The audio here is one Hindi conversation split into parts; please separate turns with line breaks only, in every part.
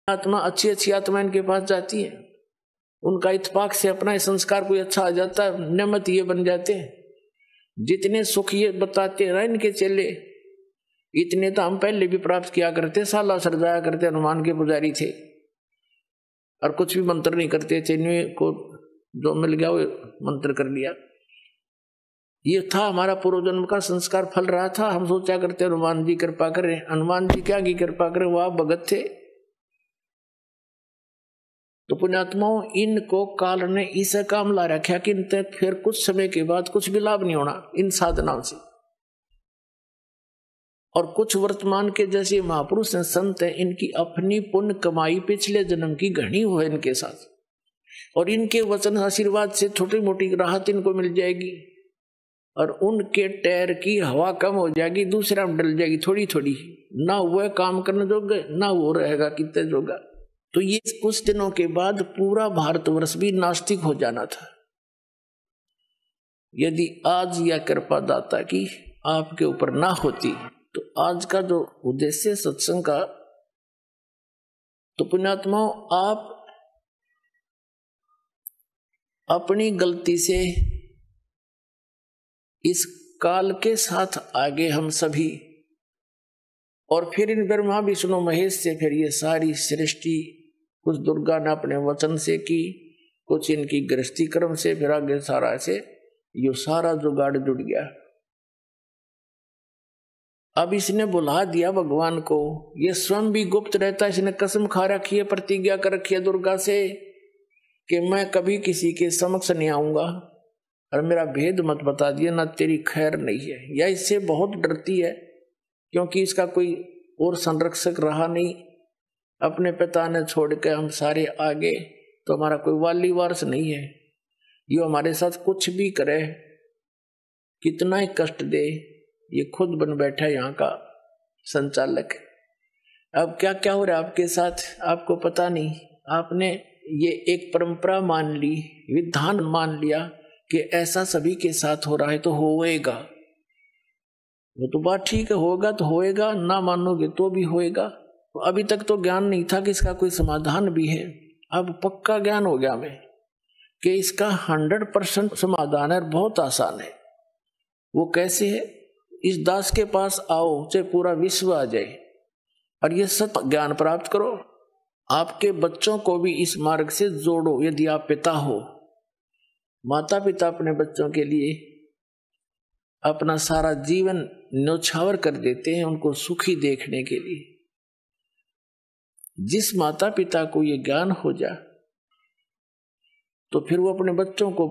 आत्मा अच्छी अच्छी आत्मा इनके पास जाती है, उनका इत्तेफाक से अपना संस्कार कोई अच्छा आ जाता है, नेमत ये बन जाते हैं। जितने सुख ये बताते हैं इनके चेले, इतने तो हम पहले भी प्राप्त किया करते, साला सर जाया करते, हनुमान के पुजारी थे और कुछ भी मंत्र नहीं करते, चेन्नई को जो मिल गया वो मंत्र कर लिया। ये था हमारा पूर्व जन्म का संस्कार फल रहा था। हम सोचा करते हनुमान जी कृपा करें, हनुमान जी क्या की कृपा करें, वो आप भगत थे। तो पुण्यात्माओं, इनको काल ने इसे काम ला रखा कि इनते फिर कुछ समय के बाद कुछ भी लाभ नहीं होना इन साधनाओं से। और कुछ वर्तमान के जैसे महापुरुष हैं, संत हैं, इनकी अपनी पुण्य कमाई पिछले जन्म की घनी हो इनके साथ, और इनके वचन आशीर्वाद से छोटी मोटी राहत इनको मिल जाएगी, और उनके टैर की हवा कम हो जाएगी, दूसरा में डल जाएगी थोड़ी थोड़ी, ना वह काम करने जोगे ना वो रहेगा कितने जोगा। तो ये कुछ दिनों के बाद पूरा भारतवर्ष भी नास्तिक हो जाना था, यदि आज यह कृपा दाता की आपके ऊपर ना होती। तो आज का जो उद्देश्य सत्संग का, तो पुण्यात्माओं, आप अपनी गलती से इस काल के साथ आगे हम सभी, और फिर इन ब्रह्मा विष्णु महेश से फिर ये सारी सृष्टि कुछ दुर्गा ने अपने वचन से की, कुछ इनकी गृहस्थी कर्म से, फिर आगे सारा ऐसे ये सारा जुगाड़ जुड़ गया। अब इसने बुला दिया भगवान को, ये स्वयं भी गुप्त रहता, इसने कसम खा रखी है, प्रतिज्ञा कर रखी है दुर्गा से कि मैं कभी किसी के समक्ष नहीं आऊंगा और मेरा भेद मत बता दिया, ना तेरी खैर नहीं है। या इससे बहुत डरती है क्योंकि इसका कोई और संरक्षक रहा नहीं, अपने पिता ने छोड़ के हम सारे आगे, तो हमारा कोई वाली वारस नहीं है। ये हमारे साथ कुछ भी करे, कितना ही कष्ट दे, ये खुद बन बैठा है यहाँ का संचालक। अब क्या क्या हो रहा है आपके साथ आपको पता नहीं, आपने ये एक परंपरा मान ली, विधान मान लिया कि ऐसा सभी के साथ हो रहा है तो होएगा। वो तो बात ठीक है, होगा तो होएगा, ना मानोगे तो भी होएगा। तो अभी तक तो ज्ञान नहीं था कि इसका कोई समाधान भी है, अब पक्का ज्ञान हो गया हमें कि इसका 100% समाधान है, बहुत आसान है। वो कैसे है? इस दास के पास आओ, चाहे पूरा विश्व आ जाए, और ये सत्य ज्ञान प्राप्त करो। आपके बच्चों को भी इस मार्ग से जोड़ो। यदि आप पिता हो, माता पिता अपने बच्चों के लिए अपना सारा जीवन न्यौछावर कर देते हैं उनको सुखी देखने के लिए। जिस माता पिता को ये ज्ञान हो जा, तो फिर वो अपने बच्चों को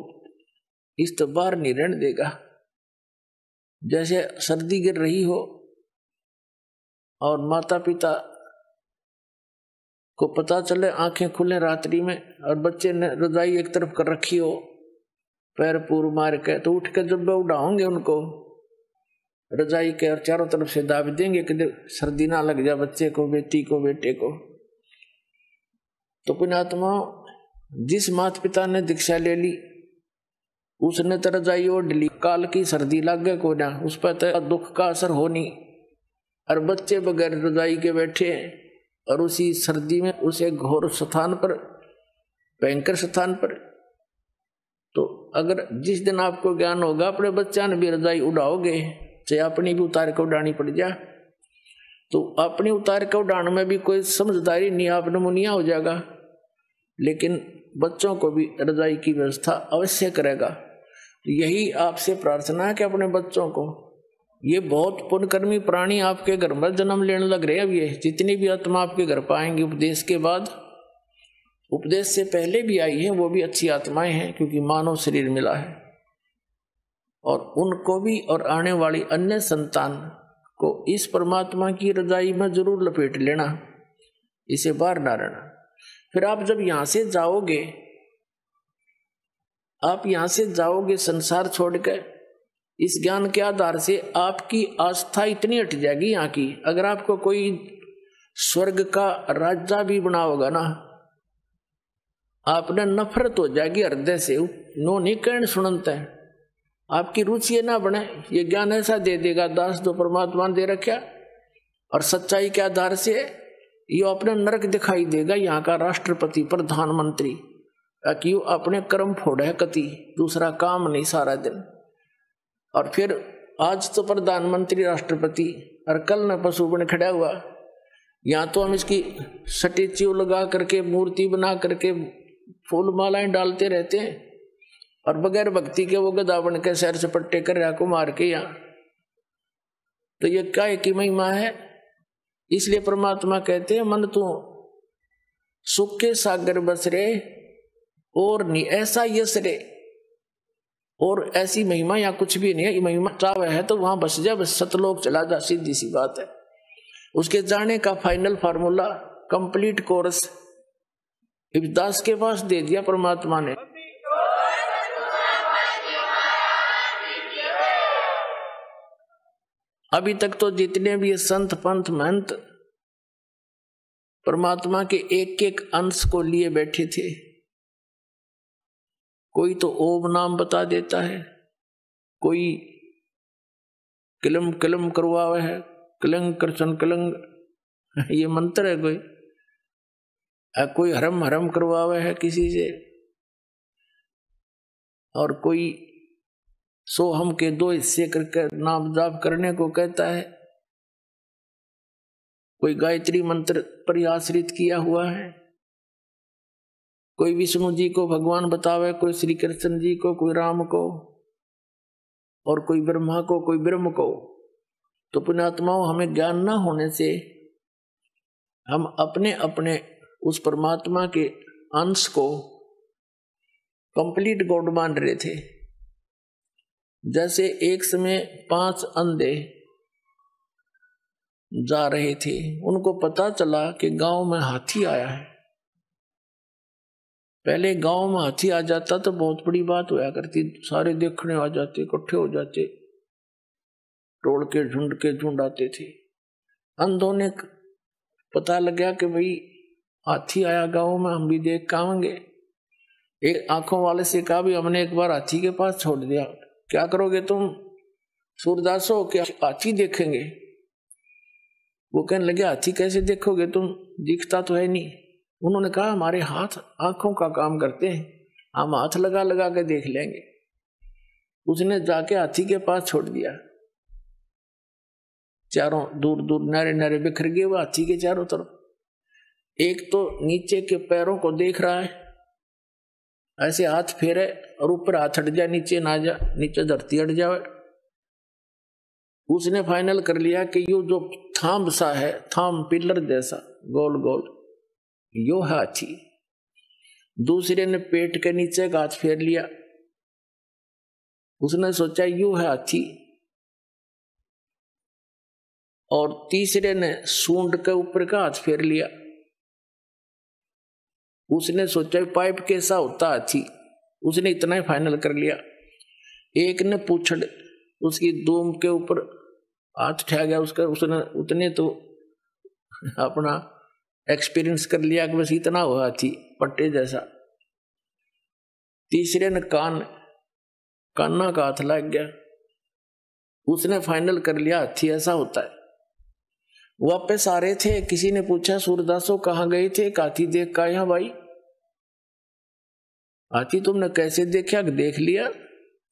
इस बार नहीं रहने देगा। जैसे सर्दी गिर रही हो और माता पिता को पता चले, आंखें खुले रात्रि में, और बच्चे ने रजाई एक तरफ कर रखी हो, पैर पूर मार के, तो उठ के जब उड़ाओगे उनको रजाई के और चारों तरफ से दाब देंगे कि सर्दी ना लग जाए बच्चे को, बेटी को, बेटे को। तो पुण्यात्मा, जिस माता पिता ने दीक्षा ले ली उसने तो रजाई ओढ़ ली, काल की सर्दी लग गए को ना, उस पर तो दुख का असर हो नहीं, और बच्चे बगैर रजाई के बैठे हैं, और उसी सर्दी में उसे घोर स्थान पर, भयंकर स्थान पर। तो अगर जिस दिन आपको ज्ञान होगा, अपने बच्चा ने भी रजाई उड़ाओगे, चाहे अपनी भी उतार के उड़ानी पड़ जाए, तो अपनी उतार के उड़ाने में भी कोई समझदारी नहीं, आप नमूनिया हो जाएगा, लेकिन बच्चों को भी रजाई की व्यवस्था अवश्य करेगा। तो यही आपसे प्रार्थना है कि अपने बच्चों को, ये बहुत पुण्यकर्मी प्राणी आपके घर में जन्म लेने लग रहे हैं। अब ये जितनी भी आत्मा आपके घर पाएंगे उपदेश के बाद, उपदेश से पहले भी आई है, वो भी अच्छी आत्माएं हैं, क्योंकि मानव शरीर मिला है। और उनको भी और आने वाली अन्य संतान को इस परमात्मा की रजाई में जरूर लपेट लेना, इसे बाहर ना रहना। फिर आप जब यहां से जाओगे, आप यहां से जाओगे संसार छोड़कर, इस ज्ञान के आधार से आपकी आस्था इतनी हट जाएगी यहाँ की। अगर आपको कोई स्वर्ग का राजा भी बना होगा ना, आपने नफरत हो जाएगी हृदय से, नो नहीं कहने सुनते हैं, आपकी रुचि ना बने। ये ज्ञान ऐसा दे देगा दास जो परमात्मा ने दे रखा, और सच्चाई के आधार से ये अपने नरक दिखाई देगा यहाँ का राष्ट्रपति प्रधानमंत्री, कि यो अपने कर्म फोड़े कति, दूसरा काम नहीं सारा दिन। और फिर आज तो प्रधानमंत्री राष्ट्रपति और कल न पशु बन खड़ा हुआ। यहाँ तो हम इसकी स्टैच्यू लगा करके मूर्ति बना करके फूल मालाएं डालते रहते हैं, और बगैर भक्ति के वो गधा बन के सैर सपट्टे कर रहा को मार के यहाँ। तो ये क्या की महिमा है। इसलिए परमात्मा कहते हैं मन तू सुख के सागर बस रे और नहीं ऐसा यश रे। और ऐसी महिमा यहाँ कुछ भी नहीं है। ये महिमा चावे है तो वहां बस जा, बस सतलोक चला जा, सीधी सी बात है। उसके जाने का फाइनल फार्मूला कंप्लीट कोर्स दास के पास दे दिया परमात्मा ने। अभी तक तो जितने भी संत पंथ महंत परमात्मा के एक एक अंश को लिए बैठे थे, कोई तो ओम नाम बता देता है, कोई किलम किलम करवावे है, कलंग करसन कलंग ये मंत्र है, कोई हरम हरम करवावे है किसी से, और कोई सोहम के 2 हिस्से करके नाम जाप करने को कहता है, कोई गायत्री मंत्र पर आश्रित किया हुआ है, कोई विष्णु जी को भगवान बतावे, कोई श्री कृष्ण जी को, कोई राम को, और कोई ब्रह्मा को, कोई ब्रह्म को। तो पुण्यात्माओं, हमें ज्ञान ना होने से हम अपने अपने उस परमात्मा के अंश को कंप्लीट गॉड मान रहे थे। जैसे एक समय 5 अंधे जा रहे थे, उनको पता चला कि गांव में हाथी आया है। पहले गांव में हाथी आ जाता तो बहुत बड़ी बात होया करती, सारे देखने आ जाते, इकट्ठे हो जाते, टोल के झुंड आते थे। अंधों ने पता लगा कि भाई हाथी आया गांव में, हम भी देख के आएंगे। एक आंखों वाले से कहा भी हमने एक बार हाथी के पास छोड़ दिया, क्या करोगे तुम सूरदास हो, क्या हाथी देखेंगे? वो कहने लगे हाथी कैसे देखोगे तुम, दिखता तो है नहीं। उन्होंने कहा हमारे हाथ आंखों का काम करते हैं, हम हाथ लगा लगा के देख लेंगे। उसने जाके हाथी के पास छोड़ दिया, चारों दूर दूर नारे नारे बिखर गए वो हाथी के चारों तरफ। एक तो नीचे के पैरों को देख रहा है, ऐसे हाथ फेरे और ऊपर हाथ हट जाए, नीचे ना जा, नीचे धरती हट जाए। उसने फाइनल कर लिया कि यो जो थाम सा है, थाम पिलर जैसा गोल गोल, यो है हाथी। दूसरे ने पेट के नीचे का हाथ फेर लिया, उसने सोचा यो है हाथी। और तीसरे ने सूंड के ऊपर का हाथ फेर लिया, उसने सोचा पाइप कैसा होता हाथी, उसने इतना ही फाइनल कर लिया। एक ने पूछड़ उसकी दूम के ऊपर हाथ उठा गया उसका, उसने उतने तो अपना एक्सपीरियंस कर लिया कि बस इतना हुआ हाथी पट्टे जैसा। तीसरे ने कान्ना का हाथ लग गया, उसने फाइनल कर लिया हाथी ऐसा होता है। वापस आ रहे थे, किसी ने पूछा सूरदासो कहाँ गए थे? हाथी देख का यहाँ भाई, हाथी तुमने कैसे देखा? देख लिया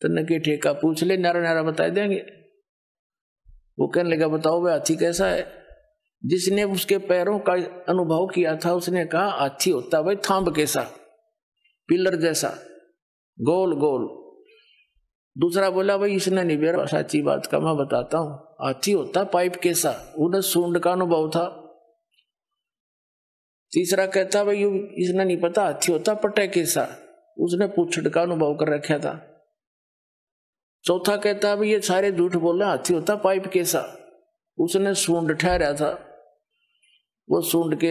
तो न के ठेका, पूछ ले नारा नारा बता देंगे। वो कहने लगा बताओ भाई हाथी कैसा है? जिसने उसके पैरों का अनुभव किया था उसने कहा हाथी होता भाई थांब कैसा, पिलर जैसा, गोल गोल। दूसरा बोला भाई इसने नहीं बेरा सच्ची बात का, मैं बताता हूं, हाथी होता पाइप कैसा, उन्हें सूंड का अनुभव था। तीसरा कहता भाई इसने नहीं पता हाथी होता पट्टे कैसा, उसने पूछड़ का अनुभव कर रखा था। चौथा कहता भाई ये सारे झूठ बोले, हाथी होता पाइप कैसा, उसने सूंड ठहरा था, वो सूंड के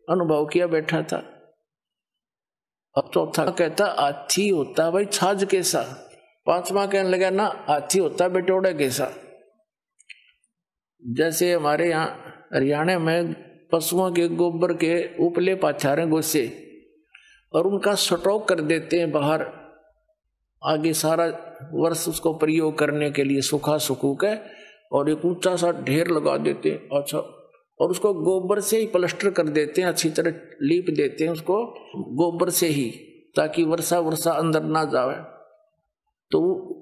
अनुभव किया बैठा था। अब चौथा कहता हाथी होता भाई छाछ कैसा। पांचवा कहने लगा ना हाथी होता बेटोड़ा कैसा। जैसे हमारे यहाँ हरियाणा में पशुओं के गोबर के उपले पाछारे गोसे और उनका स्टॉक कर देते हैं बाहर, आगे सारा वर्ष उसको प्रयोग करने के लिए सूखा सूखू के, और एक ऊंचा सा ढेर लगा देते हैं। अच्छा, और उसको गोबर से ही प्लास्टर कर देते हैं, अच्छी तरह लीप देते हैं उसको गोबर से ही, ताकि वर्षा अंदर ना जावे। तो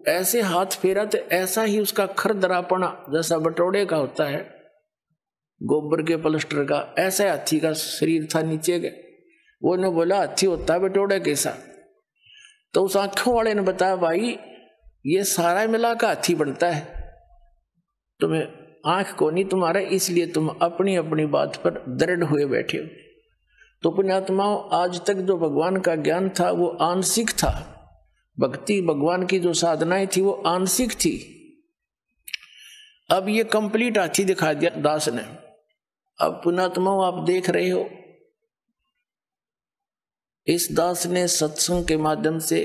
ऐसे हाथ फेरा तो ऐसा ही उसका खरदरापना जैसा बटोड़े का होता है गोबर के प्लास्टर का, ऐसा हाथी का शरीर था नीचे के। वो ने बोला हाथी होता है बटोड़े कैसा? तो उस आंखों वाले ने बताया भाई ये सारा मिला का हाथी बनता है, तुम्हें आंख को नहीं तुम्हारा, इसलिए तुम अपनी अपनी बात पर दृढ़ हुए बैठे हो। तो पुण्यात्माओं आज तक जो भगवान का ज्ञान था वो आंशिक था, भक्ति भगवान की जो साधनाएं थी वो आंशिक थी। अब ये कंप्लीट हाथी दिखा दिया दास ने। अब पुण्यात्माओं आप देख रहे हो इस दास ने सत्संग के माध्यम से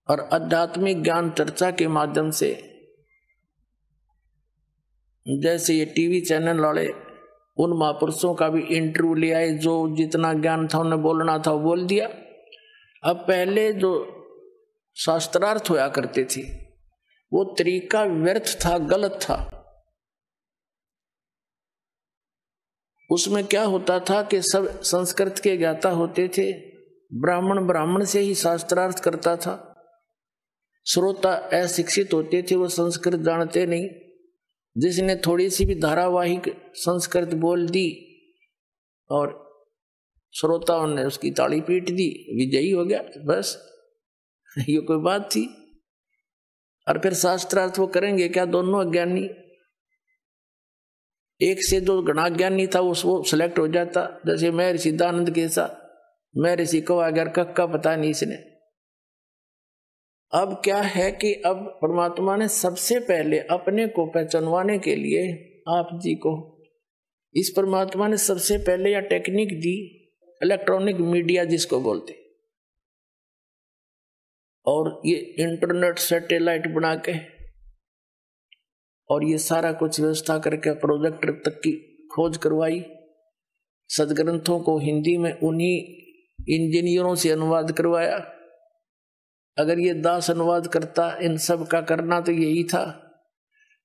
और आध्यात्मिक ज्ञान चर्चा के माध्यम से, जैसे ये टीवी चैनल वाले उन महापुरुषों का भी इंटरव्यू ले आए, जो जितना ज्ञान था उन्हें बोलना था वो बोल दिया। अब पहले जो शास्त्रार्थ होया करते थे वो तरीका व्यर्थ था, गलत था। उसमें क्या होता था कि सब संस्कृत के ज्ञाता होते थे, ब्राह्मण से ही शास्त्रार्थ करता था, श्रोता अशिक्षित होते थे, वो संस्कृत जानते नहीं। जिसने थोड़ी सी भी धारावाहिक संस्कृत बोल दी और श्रोताओं ने उसकी ताली पीट दी, विजयी हो गया, बस ये कोई बात थी। और फिर शास्त्रार्थ वो करेंगे क्या? दोनों अज्ञानी, एक से जो गणा ज्ञानी था वो सिलेक्ट हो जाता। जैसे मैं ऋषि दानंद के साथ, मैं ऋषि को अगर कक्का पता नहीं इसने। अब क्या है कि अब परमात्मा ने सबसे पहले अपने को पहचानवाने के लिए आप जी को, इस परमात्मा ने सबसे पहले यह टेक्निक दी, इलेक्ट्रॉनिक मीडिया जिसको बोलते, और ये इंटरनेट सैटेलाइट बना के और ये सारा कुछ व्यवस्था करके प्रोजेक्टर तक की खोज करवाई। सदग्रंथों को हिंदी में उन्हीं इंजीनियरों से अनुवाद करवाया। अगर ये दास अनुवाद करता, इन सब का करना तो यही था,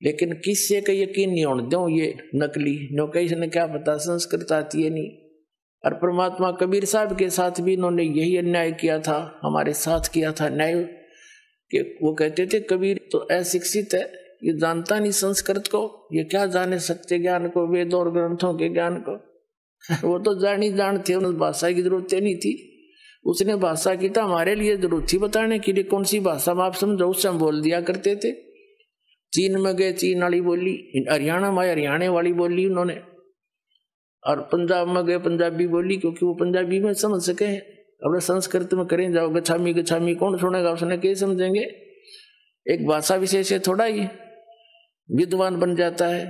लेकिन किससे का यकीन नहीं होने दो, ये नकली नौकरी ने क्या पता संस्कृत आती है नहीं। और परमात्मा कबीर साहब के साथ भी इन्होंने यही अन्याय किया था, हमारे साथ किया था न्याय, कि वो कहते थे कबीर तो अशिक्षित है, ये जानता नहीं संस्कृत को, ये क्या जाने सत्य ज्ञान को, वेदों और ग्रंथों के ज्ञान को। वो तो जान थे, उन्हें भाषा की जरूरत नहीं थी। उसने भाषा की तो हमारे लिए जरूरत थी बताने के लिए, कौन सी भाषा में आप समझो, उससे हम बोल दिया करते थे। चीन में गए चीन वाली बोली, हरियाणा में हरियाणे वाली बोली उन्होंने, और पंजाब में गए पंजाबी बोली, क्योंकि वो पंजाबी में समझ सके। अब संस्कृत में करें जाओ गछामी गछामी कौन सुनेगा, उसने क्या समझेंगे। एक भाषा विशेष है, थोड़ा ही विद्वान बन जाता है।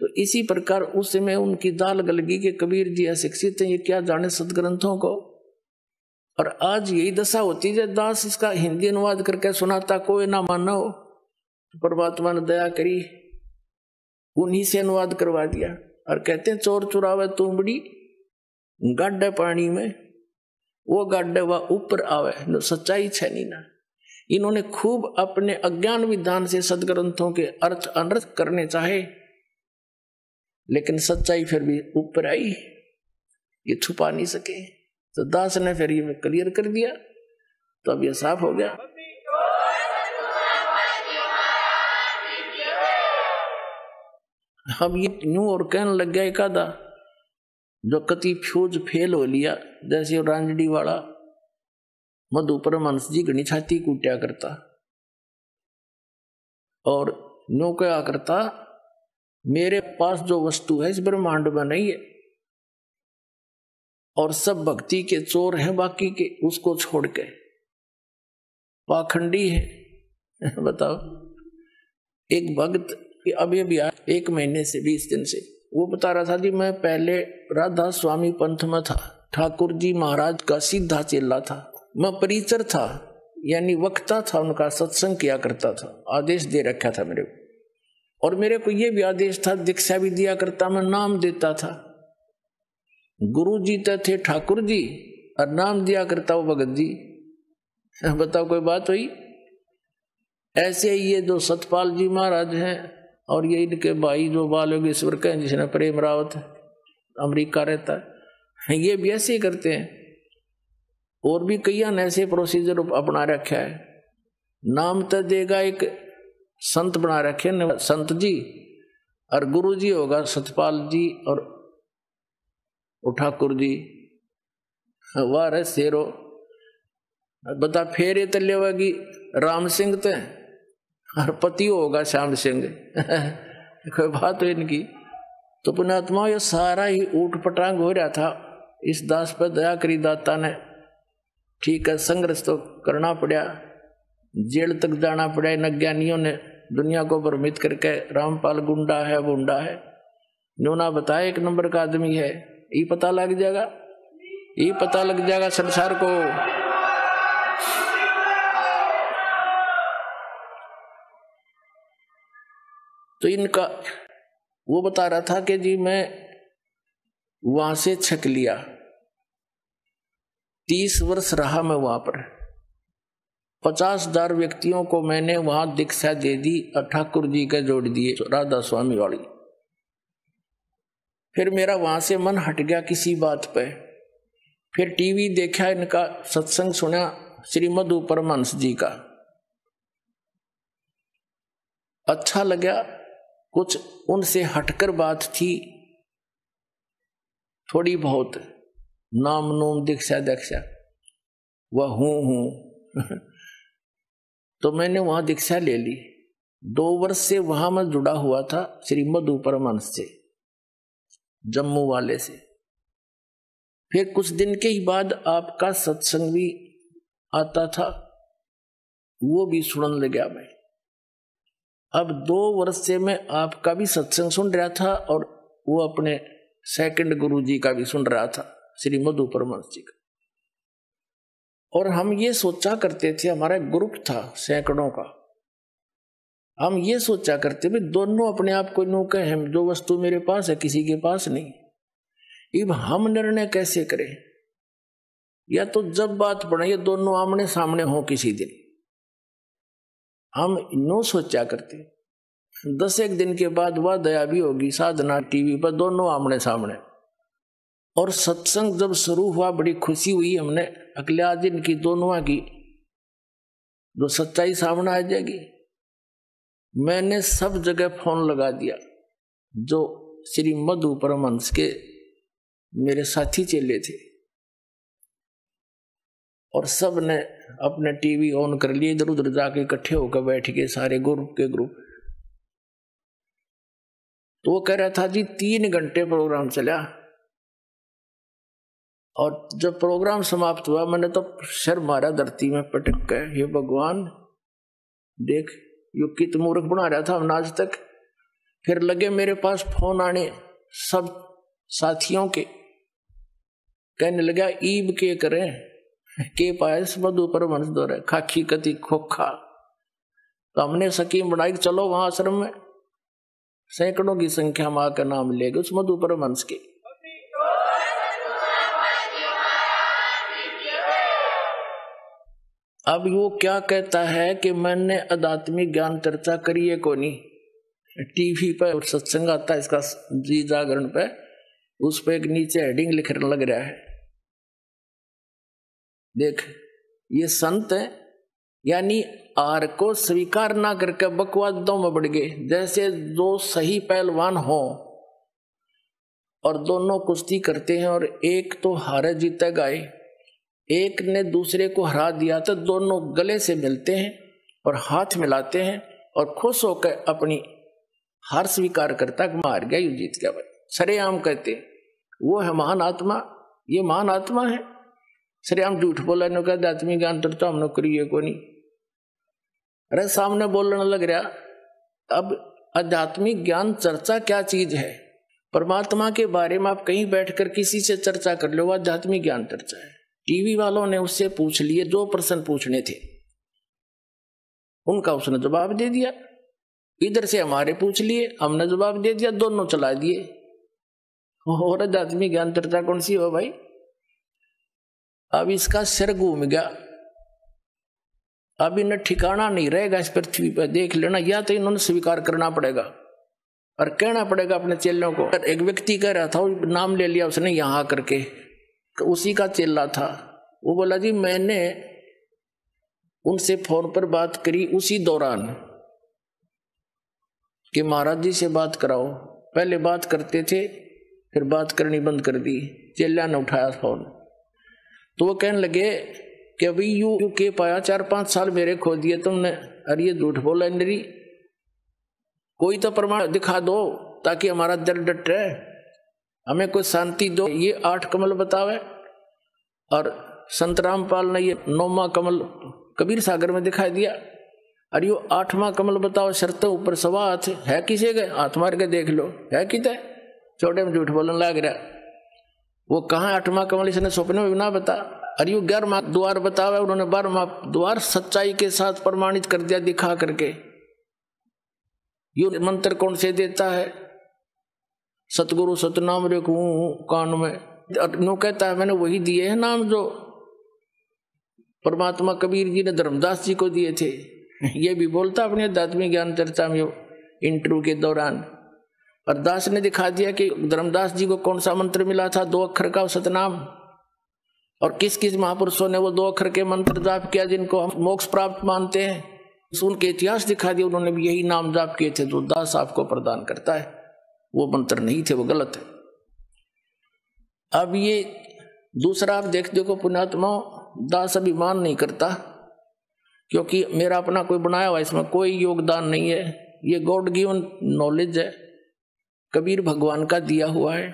तो इसी प्रकार उस समय उनकी दाल गलगी के कबीर जी अशिक्षित हैं, ये क्या जाने सदग्रंथों को। और आज यही दशा होती है, दास इसका हिंदी अनुवाद करके सुनाता, कोई ना माना हो, तो परमात्मा ने दया करी, उन्हीं से अनुवाद करवा दिया। और कहते हैं चोर चुरावे तुमड़ी गाड्डे पानी में, वो गाड्डे वह ऊपर आवे, न सच्चाई छे नहीं ना। इन्होंने खूब अपने अज्ञान विधान से सदग्रंथों के अर्थ अनर्थ करने चाहे, लेकिन सच्चाई फिर भी ऊपर आई, ये छुपा नहीं सके। तो दास ने फिर ये क्लियर कर दिया, तो अब ये साफ हो गया। अब ये यूं और कहने लग गया एक आधा, जो कति फ्यूज फेल हो लिया, जैसे रांजडी वाला मधु परमहंस जी घनी छाती कूटा करता, और नो क्या करता, मेरे पास जो वस्तु है इस ब्रह्मांड में नहीं है, और सब भक्ति के चोर हैं बाकी के, उसको छोड़ के पाखंडी है। बताओ, एक भक्त अभी अभी 1 महीने से 20 दिन से वो बता रहा था जी, मैं पहले राधा स्वामी पंथ में था, ठाकुर जी महाराज का सीधा चेला था, मैं परिचर था, यानी वक्ता था, उनका सत्संग किया करता था, आदेश दे रखा था मेरे को। और मेरे को ये भी आदेश था, दीक्षा भी दिया करता, मैं नाम देता था। गुरु जी तो थे ठाकुर जी, और नाम दिया करता वो भगत जी। बताओ कोई बात हुई। ऐसे ही ये जो सतपाल जी महाराज हैं, और ये इनके भाई जो बाल योगेश्वर के हैं, जिसने प्रेम रावत अमेरिका रहता है, ये भी ऐसे ही करते हैं। और भी कई ऐसे प्रोसीजर अपना रखा है। नाम तो देगा एक संत बना रखे न, संत जी, और गुरु जी होगा सतपाल जी और ठाकुर जी। वाह रे शेरो, बता फेरे तले होगी राम सिंह ते और पति होगा श्याम सिंह। कोई बात है इनकी। तो पुण्यात्मा ये सारा ही ऊट पटांग हो रहा था। इस दास पर दया करी दाता ने। ठीक है, संघर्ष तो करना पड़ा, जेल तक जाना पड़ा। इन अज्ञानियों ने दुनिया को भ्रमित करके रामपाल गुंडा है गुंडा है, न्योना बताया एक नंबर का आदमी है। ये पता लग जाएगा, ये पता लग जाएगा संसार को। तो इनका वो बता रहा था कि जी मैं वहां से छक लिया, 30 वर्ष रहा मैं वहां पर। 50,000 व्यक्तियों को मैंने वहां दीक्षा दे दी और ठाकुर जी के जोड़ दिए राधा स्वामी वाली। फिर मेरा वहां से मन हट गया किसी बात पे। फिर टीवी देखा, इनका सत्संग सुना श्रीमद परमहंस जी का, अच्छा लगा। कुछ उनसे हटकर बात थी थोड़ी बहुत, नाम नूम दीक्षा दीक्षा वह हूं तो मैंने वहां दीक्षा ले ली। 2 वर्ष से वहां मैं जुड़ा हुआ था श्रीमद परमहंस से, जम्मू वाले से। फिर कुछ दिन के ही बाद आपका सत्संग भी आता था, वो भी सुनने लगा मैं। अब 2 वर्ष से मैं आपका भी सत्संग सुन रहा था और वो अपने सेकंड गुरु जी का भी सुन रहा था, श्रीमद परमहंस जी का। और हम ये सोचा करते थे, हमारा ग्रुप था सैकड़ों का, हम ये सोचा करते भी दोनों अपने आप को नो कहे, हम जो वस्तु मेरे पास है किसी के पास नहीं। अब हम निर्णय कैसे करें? या तो जब बात पड़े ये दोनों आमने सामने हो किसी दिन, हम नो सोचा करते। 10 दिन के बाद वह दया भी होगी, साधना टीवी पर दोनों आमने सामने। और सत्संग जब शुरू हुआ बड़ी खुशी हुई हमने, अगले दिन की दोनों की जो सच्चाई सामने आ जाएगी। मैंने सब जगह फोन लगा दिया, जो श्रीमद परमहंस के मेरे साथी चेले थे, और सब ने अपने टीवी ऑन कर लिए, इधर उधर जाके इकट्ठे होकर बैठ गए सारे ग्रुप के ग्रुप। तो वो कह रहा था जी 3 घंटे प्रोग्राम चला, और जब प्रोग्राम समाप्त हुआ मैंने तो सर मारा धरती में पटक के, हे भगवान देख यो कित मूर्ख बना रहा था हमने आज तक। फिर लगे मेरे पास फोन आने सब साथियों के, कहने लगा ईब के करें के पायस मधु परमहंस दौरे खाखी कति खोखा। तो हमने सकीम बनाई, चलो वहां आश्रम में सैकड़ों की संख्या मां का नाम लेगा उस मधु परमहंस के। अब वो क्या कहता है कि मैंने आध्यात्मिक ज्ञान चर्चा करी है को नहीं, टीवी पर सत्संग आता है इसका जी जागरण पे, उस पर एक नीचे हेडिंग लिखने लग रहा है, देख ये संत है, यानी आर को स्वीकार ना करके बकवादों में बढ़ गए। जैसे दो सही पहलवान हो और दोनों कुश्ती करते हैं और एक तो हारे जीते गए, एक ने दूसरे को हरा दिया, तो दोनों गले से मिलते हैं और हाथ मिलाते हैं और खुश होकर अपनी हार स्वीकार करता कि मार गया यू जीत गया। भाई सरेआम कहते वो है महान आत्मा, ये महान आत्मा है। सरेआम झूठ बोला नो कहते आत्मिक ज्ञान चर्चा हम करिए को नहीं। अरे सामने बोलने लग रहा। अब आध्यात्मिक ज्ञान चर्चा क्या चीज है? परमात्मा के बारे में आप कहीं बैठकर किसी से चर्चा कर लो, आध्यात्मिक ज्ञान चर्चा है। टीवी वालों ने उससे पूछ लिए, जो प्रश्न पूछने थे उनका उसने जवाब दे दिया, इधर से हमारे पूछ लिए हमने जवाब दे दिया, दोनों चला दिए। और आध्यात्मिक ज्ञान चर्चा कौन सी हो भाई? अब इसका सिर घूम गया, अब इन्हें ठिकाना नहीं रहेगा इस पृथ्वी पर। देख लेना, या तो इन्होंने स्वीकार करना पड़ेगा और कहना पड़ेगा अपने चेलों को। एक व्यक्ति कह रहा था, नाम ले लिया उसने यहाँ करके, उसी का चेला था। वो बोला जी मैंने उनसे फोन पर बात करी उसी दौरान कि महाराज जी से बात कराओ। पहले बात करते थे, फिर बात करनी बंद कर दी। चेला ने उठाया फोन तो वो कहने लगे कि अभी यू के पाया 4-5 साल मेरे खो दिए तुमने। अरे ये झूठ बोला इंद्री, कोई तो प्रमाण दिखा दो ताकि हमारा दिल डटे, हमें कोई शांति दो। ये 8 कमल बतावे और संत रामपाल ने ये 9वां कमल कबीर सागर में दिखाई दिया। अरे यो 8वां कमल बताओ, शर्तों ऊपर सवा हाथ है किसे गए, हाथ मार के देख लो है किते, छोटे में झूठ बोलने लग रहा। वो कहाँ 8वां कमल इसने सपने में भी ना बता। अरे यू 11वां द्वार बतावे, उन्होंने 12वां द्वार सच्चाई के साथ प्रमाणित कर दिया दिखा करके। यू मंत्र कौन से देता है, सतगुरु सतनाम रेखू कान में, नो कहता है मैंने वही दिए हैं नाम जो परमात्मा कबीर जी ने धर्मदास जी को दिए थे। ये भी बोलता अपने आध्यात्मिक ज्ञान चर्चा में इंटरव्यू के दौरान। और दास ने दिखा दिया कि धर्मदास जी को कौन सा मंत्र मिला था, 2 अक्षर का सतनाम। और किस किस महापुरुषों ने वो 2 अक्षर के मंत्र जाप किया जिनको हम मोक्ष प्राप्त मानते हैं, उनके इतिहास दिखा दिया। उन्होंने भी यही नाम जाप किए थे जो दास आपको प्रदान करता है। वो मंत्र नहीं थे, वो गलत है। अब ये दूसरा आप देखो पुण्यात्मा, दास अभिमान नहीं करता क्योंकि मेरा अपना कोई बनाया हुआ, इसमें कोई योगदान नहीं है। ये गॉड गिवन नॉलेज है, कबीर भगवान का दिया हुआ है।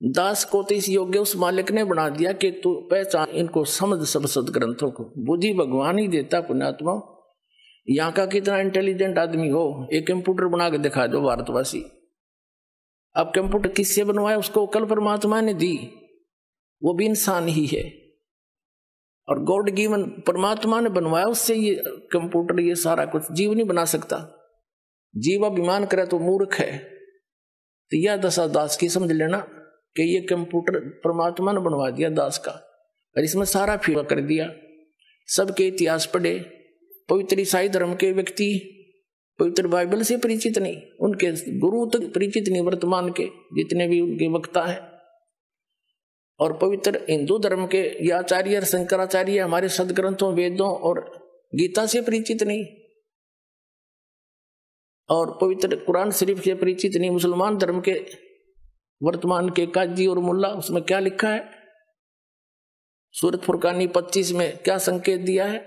दास को तो इस योग्य उस मालिक ने बना दिया कि तू पहचान इनको, समझ सब सदग्रंथों को। बुद्धि भगवान ही देता पुण्यात्मा। यहाँ का कितना इंटेलिजेंट आदमी हो, एक कंप्यूटर बना के दिखा दो भारतवासी। अब कंप्यूटर किससे बनवाया, उसको कल परमात्मा ने दी, वो भी इंसान ही है। और गॉड गिवन परमात्मा ने बनवाया, उससे ये कंप्यूटर ये सारा कुछ जीव नहीं बना सकता। जीव अभिमान करे तो मूर्ख है। तो यह दशा दास की समझ लेना कि ये कंप्यूटर परमात्मा ने बनवा दिया दास का, और इसमें सारा फिर कर दिया। सबके इतिहास पढ़े, पवित्र ईसाई धर्म के व्यक्ति पवित्र बाइबल से परिचित नहीं, उनके गुरु तक परिचित नहीं, वर्तमान के जितने भी उनके वक्ता हैं। और पवित्र हिंदू धर्म के या आचार्य शंकराचार्य हमारे सदग्रंथों वेदों और गीता से परिचित नहीं, और पवित्र कुरान शरीफ से परिचित नहीं। मुसलमान धर्म के वर्तमान के काजी और मुल्ला, उसमें क्या लिखा है, सूरत फुरकानी 25 में क्या संकेत दिया है,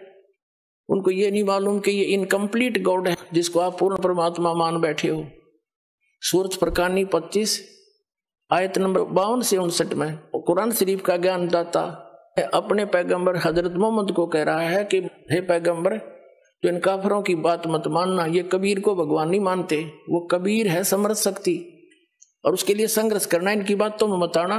उनको ये नहीं मालूम कि ये इनकम्प्लीट गॉड है जिसको आप पूर्ण परमात्मा मान बैठे हो। सूरत फुरकानी 25 आयत नंबर 52 से 59 में कुरान शरीफ का ज्ञान दाता अपने पैगंबर हजरत मोहम्मद को कह रहा है कि हे पैगंबर, तो इन काफरों की बात मत मानना। ये कबीर को भगवान नहीं मानते, वो कबीर है समर्थ शक्ति, और उसके लिए संघर्ष करना, इनकी बात तो मत आना।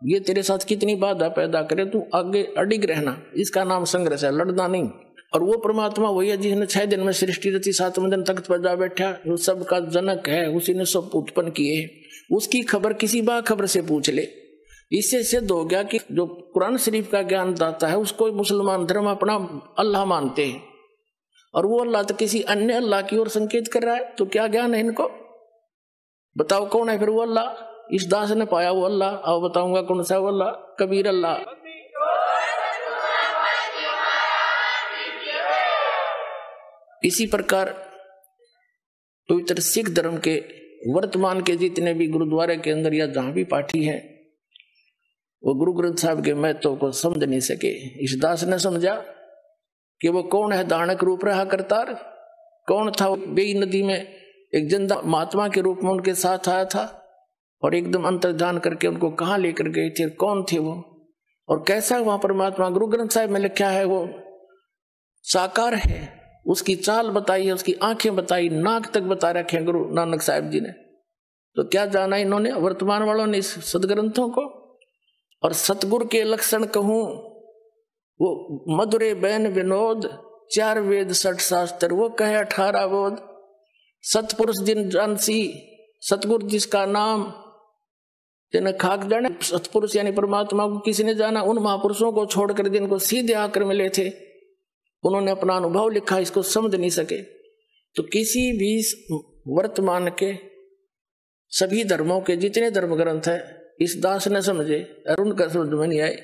ये तेरे साथ कितनी बाधा पैदा करे, तू आगे अडिग रहना, इसका नाम संघर्ष है, लड़ना नहीं। और वो परमात्मा वही है जिसने 6 दिन में सृष्टि रची, 7वें दिन तख्त पर जा बैठा, वो सबका जनक है, उसी ने सब उत्पन्न किए। उसकी खबर किसी बाखबर से पूछ ले। इससे सिद्ध हो गया कि जो कुरान शरीफ का ज्ञान दाता है उसको मुसलमान धर्म अपना अल्लाह मानते हैं, और वो अल्लाह तो किसी अन्य अल्लाह की ओर संकेत कर रहा है। तो क्या ज्ञान है इनको, बताओ कौन है फिर वो अल्लाह। इस दास ने पाया वो अल्लाह, आओ बताऊंगा कौन सा वो अल्लाह, कबीर अल्लाह। इसी प्रकार पवित्र सिख धर्म के वर्तमान के जितने भी गुरुद्वारे के अंदर या जहां भी पाठी है, वो गुरु ग्रंथ साहब के महत्व को समझ नहीं सके। इस दास ने समझा कि वो कौन है, दानक रूप रहा करतार। कौन था वो, बेई नदी में एक जिंदा महात्मा के रूप में उनके साथ आया था, और एकदम अंतर्ध्यान करके उनको कहाँ लेकर गए थे, कौन थे वो, और कैसा वहां परमात्मा। गुरु ग्रंथ साहिब में लिखा है वो साकार है, उसकी चाल बताई है, उसकी आंखें बताई, नाक तक बता रखे गुरु नानक साहिब जी ने। तो क्या जाना इन्होंने, वर्तमान वालों ने, इस सदग्रंथों को। और सतगुरु के लक्षण कहूं, वो मधुरे बैन विनोद, 4 वेद 60 शास्त्र, वो कहे 18 बोध। सतपुरुष जिन जानसी, सतगुरु जिसका नाम जिन्हें खाक जाने। सतपुरुष यानी परमात्मा को किसी ने जाना, उन महापुरुषों को छोड़कर जिनको सीधे आकर मिले थे, उन्होंने अपना अनुभव लिखा, इसको समझ नहीं सके। तो किसी भी वर्तमान के सभी धर्मों के जितने धर्म ग्रंथ है इस दास ने समझे और उनका समझ में नहीं आए।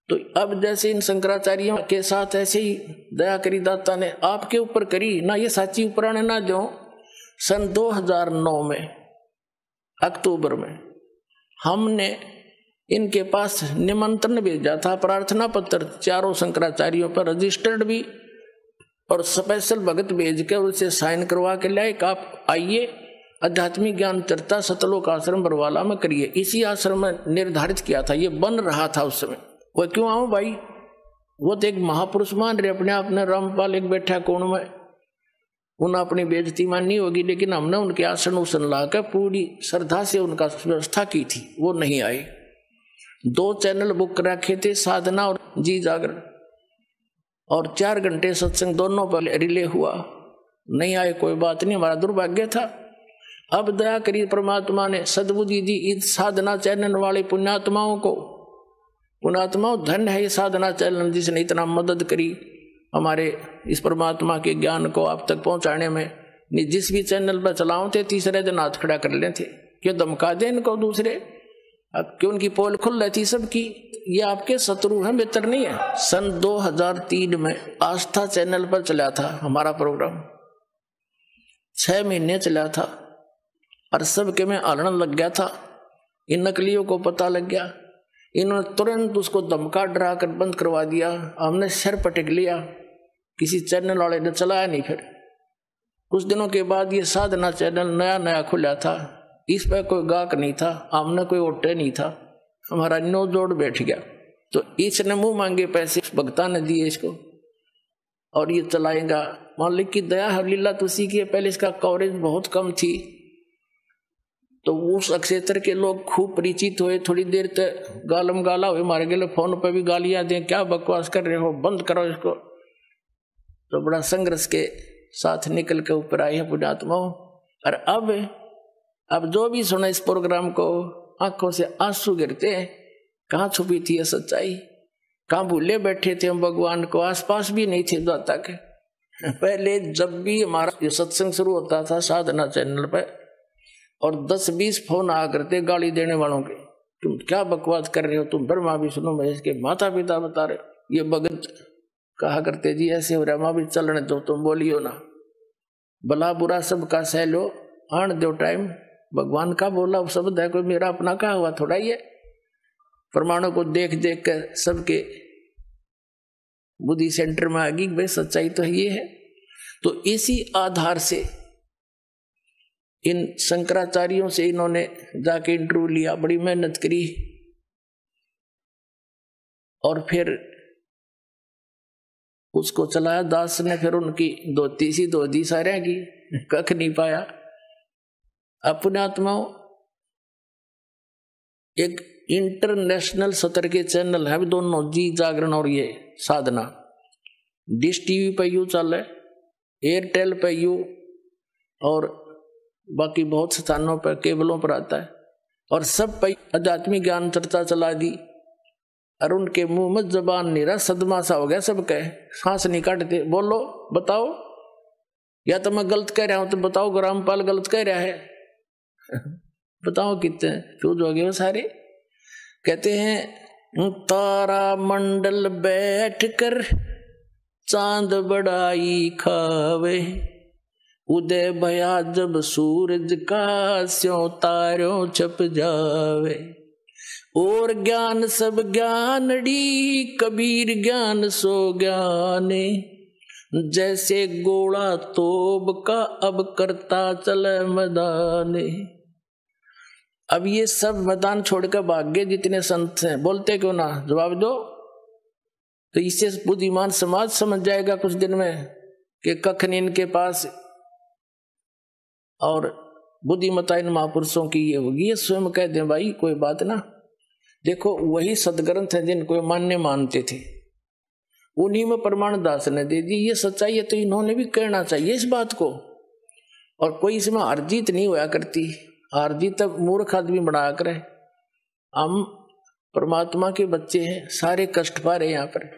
तो अब जैसे इन शंकराचार्यों के साथ ऐसे ही दया करी दाता ने आपके ऊपर करी ना, ये साची उपराण ना जो सन 2009 में अक्टूबर में हमने इनके पास निमंत्रण भेजा था, प्रार्थना पत्र चारों शंकराचार्यों पर रजिस्टर्ड भी, और स्पेशल भगत भेज के उसे साइन करवा के लाए कि आप आइए आध्यात्मिक ज्ञान चर्चा सतलोक आश्रम बरवाला में करिए। इसी आश्रम में निर्धारित किया था, ये बन रहा था उस समय। वो क्यों आऊं भाई, वो तो एक महापुरुष मान रहे अपने आप ने, रामपाल एक बैठा कोण में, उन्हें अपनी बेइज्जती माननी होगी, लेकिन हमने उनके आसन उसन लाकर पूरी श्रद्धा से उनका व्यवस्था की थी, वो नहीं आए। 2 चैनल बुक रखे थे, साधना और जी जागरण, और 4 घंटे सत्संग दोनों पर रिले हुआ, नहीं आए, कोई बात नहीं, हमारा दुर्भाग्य था। अब दया करी परमात्मा ने सद्बुद्धि दी इस साधना चैनल वाले पुण्यात्माओं को। पुण्यात्माओं धन है ये साधना चैनल जिसने इतना मदद करी हमारे इस परमात्मा के ज्ञान को आप तक पहुंचाने में। जिस भी चैनल पर चलाओ थे तीसरे दिन हाथ खड़ा कर लेते, क्यों धमका दे इनको दूसरे, अब क्यों उनकी पोल खुल रही थी सबकी, ये आपके शत्रु हैं, बेहतर नहीं है। सन 2003 में आस्था चैनल पर चला था हमारा प्रोग्राम, 6 महीने चला था, और सबके में आलण लग गया था। इन नकलियों को पता लग गया, इन्होंने तुरंत उसको धमका डरा कर बंद करवा दिया। हमने सिर पटक लिया, किसी चैनल वाले ने चलाया नहीं। फिर कुछ दिनों के बाद ये साधना चैनल नया नया खुला था, इस पर कोई गाहक नहीं था, हमने कोई ओटे नहीं था, हमारा नो जोड़ बैठ गया। तो इसने मुंह मांगे पैसे भक्ता ने दिए इसको, और ये चलाएगा। मालिक की दया है, लीला तुसी की। पहले इसका कवरेज बहुत कम थी, तो उस क्षेत्र के लोग खूब परिचित हुए। थोड़ी देर तक गालम गाला हुए, मारे गए फोन पर भी गालियां दें, क्या बकवास कर रहे हो, बंद करो इसको। तो बड़ा संघर्ष के साथ निकल के ऊपर आए हैं पुण्यात्माओं। और अब जो भी सुना इस प्रोग्राम को, आंखों से आंसू गिरते हैं। कहाँ छुपी थी ये सच्चाई, कहाँ भूले बैठे थे हम भगवान को, आसपास भी नहीं थे दाता के। पहले जब भी हमारा ये सत्संग शुरू होता था साधना चैनल पर, और 10-20 फोन आ करते गाली देने वालों के, तुम क्या बकवास कर रहे हो, तुम ब्रह्मा विष्णु महेश के माता पिता बता रहे हो। ये भगत कहा करते जी ऐसे हो रहा भी चलने दो, तुम बोलियो ना, भला बुरा सबका सह लो, आन दो टाइम। भगवान का बोला शब्द है, कोई मेरा अपना कहा हुआ थोड़ा ही है। प्रमाणों को देख देख कर सबके बुद्धि सेंटर में आ गई, भाई सच्चाई तो ये है। तो इसी आधार से इन शंकराचार्यों से इन्होंने जाके इंटरव्यू लिया, बड़ी मेहनत करी, और फिर उसको चलाया दास ने। फिर उनकी धोती सारे की कख नहीं पाया। अपने आत्माओं एक इंटरनेशनल स्तर के चैनल है दोनों, जी जागरण और ये साधना। डिश टीवी पे यू चल है, एयरटेल पे यू, और बाकी बहुत स्थानों पर केबलों पर आता है, और सब पे आध्यात्मिक ज्ञान चर्चा चला दी। और उनके मुंह में जबान नहीं रहा, सदमा सा हो गया सबके, सांस नहीं काटते। बोलो बताओ, या तो मैं गलत कह रहा हूं तो बताओ, रामपाल गलत कह रहा है बताओ कितने फ्यूज हो गए वो सारे। कहते हैं तारा मंडल बैठ कर चांद बड़ाई खावे, उदय भया जब सूरज का स्यों तारों छप जावे। और ज्ञान सब ज्ञानड़ी कबीर ज्ञान सो ज्ञाने, जैसे गोला तोब का अब करता चले मैदाने। अब ये सब मैदान छोड़कर भाग गए जितने संत हैं, बोलते क्यों ना, जवाब दो। तो इससे बुद्धिमान समाज समझ जाएगा कुछ दिन में कि कख नहीं इनके पास, और बुद्धिमता इन महापुरुषों की ये होगी। ये स्वयं कह दें भाई कोई बात ना। देखो वही सदग्रंथ है जिनको मानते थे, उन्हीं में प्रमाण दास ने दे दी। ये सच्चाई है तो इन्होंने भी कहना चाहिए इस बात को। और कोई इसमें हार जीत नहीं होया करती, हार जीत तब मूर्ख आदमी बना करे। हम परमात्मा के बच्चे हैं, सारे कष्ट पा रहे यहाँ पर,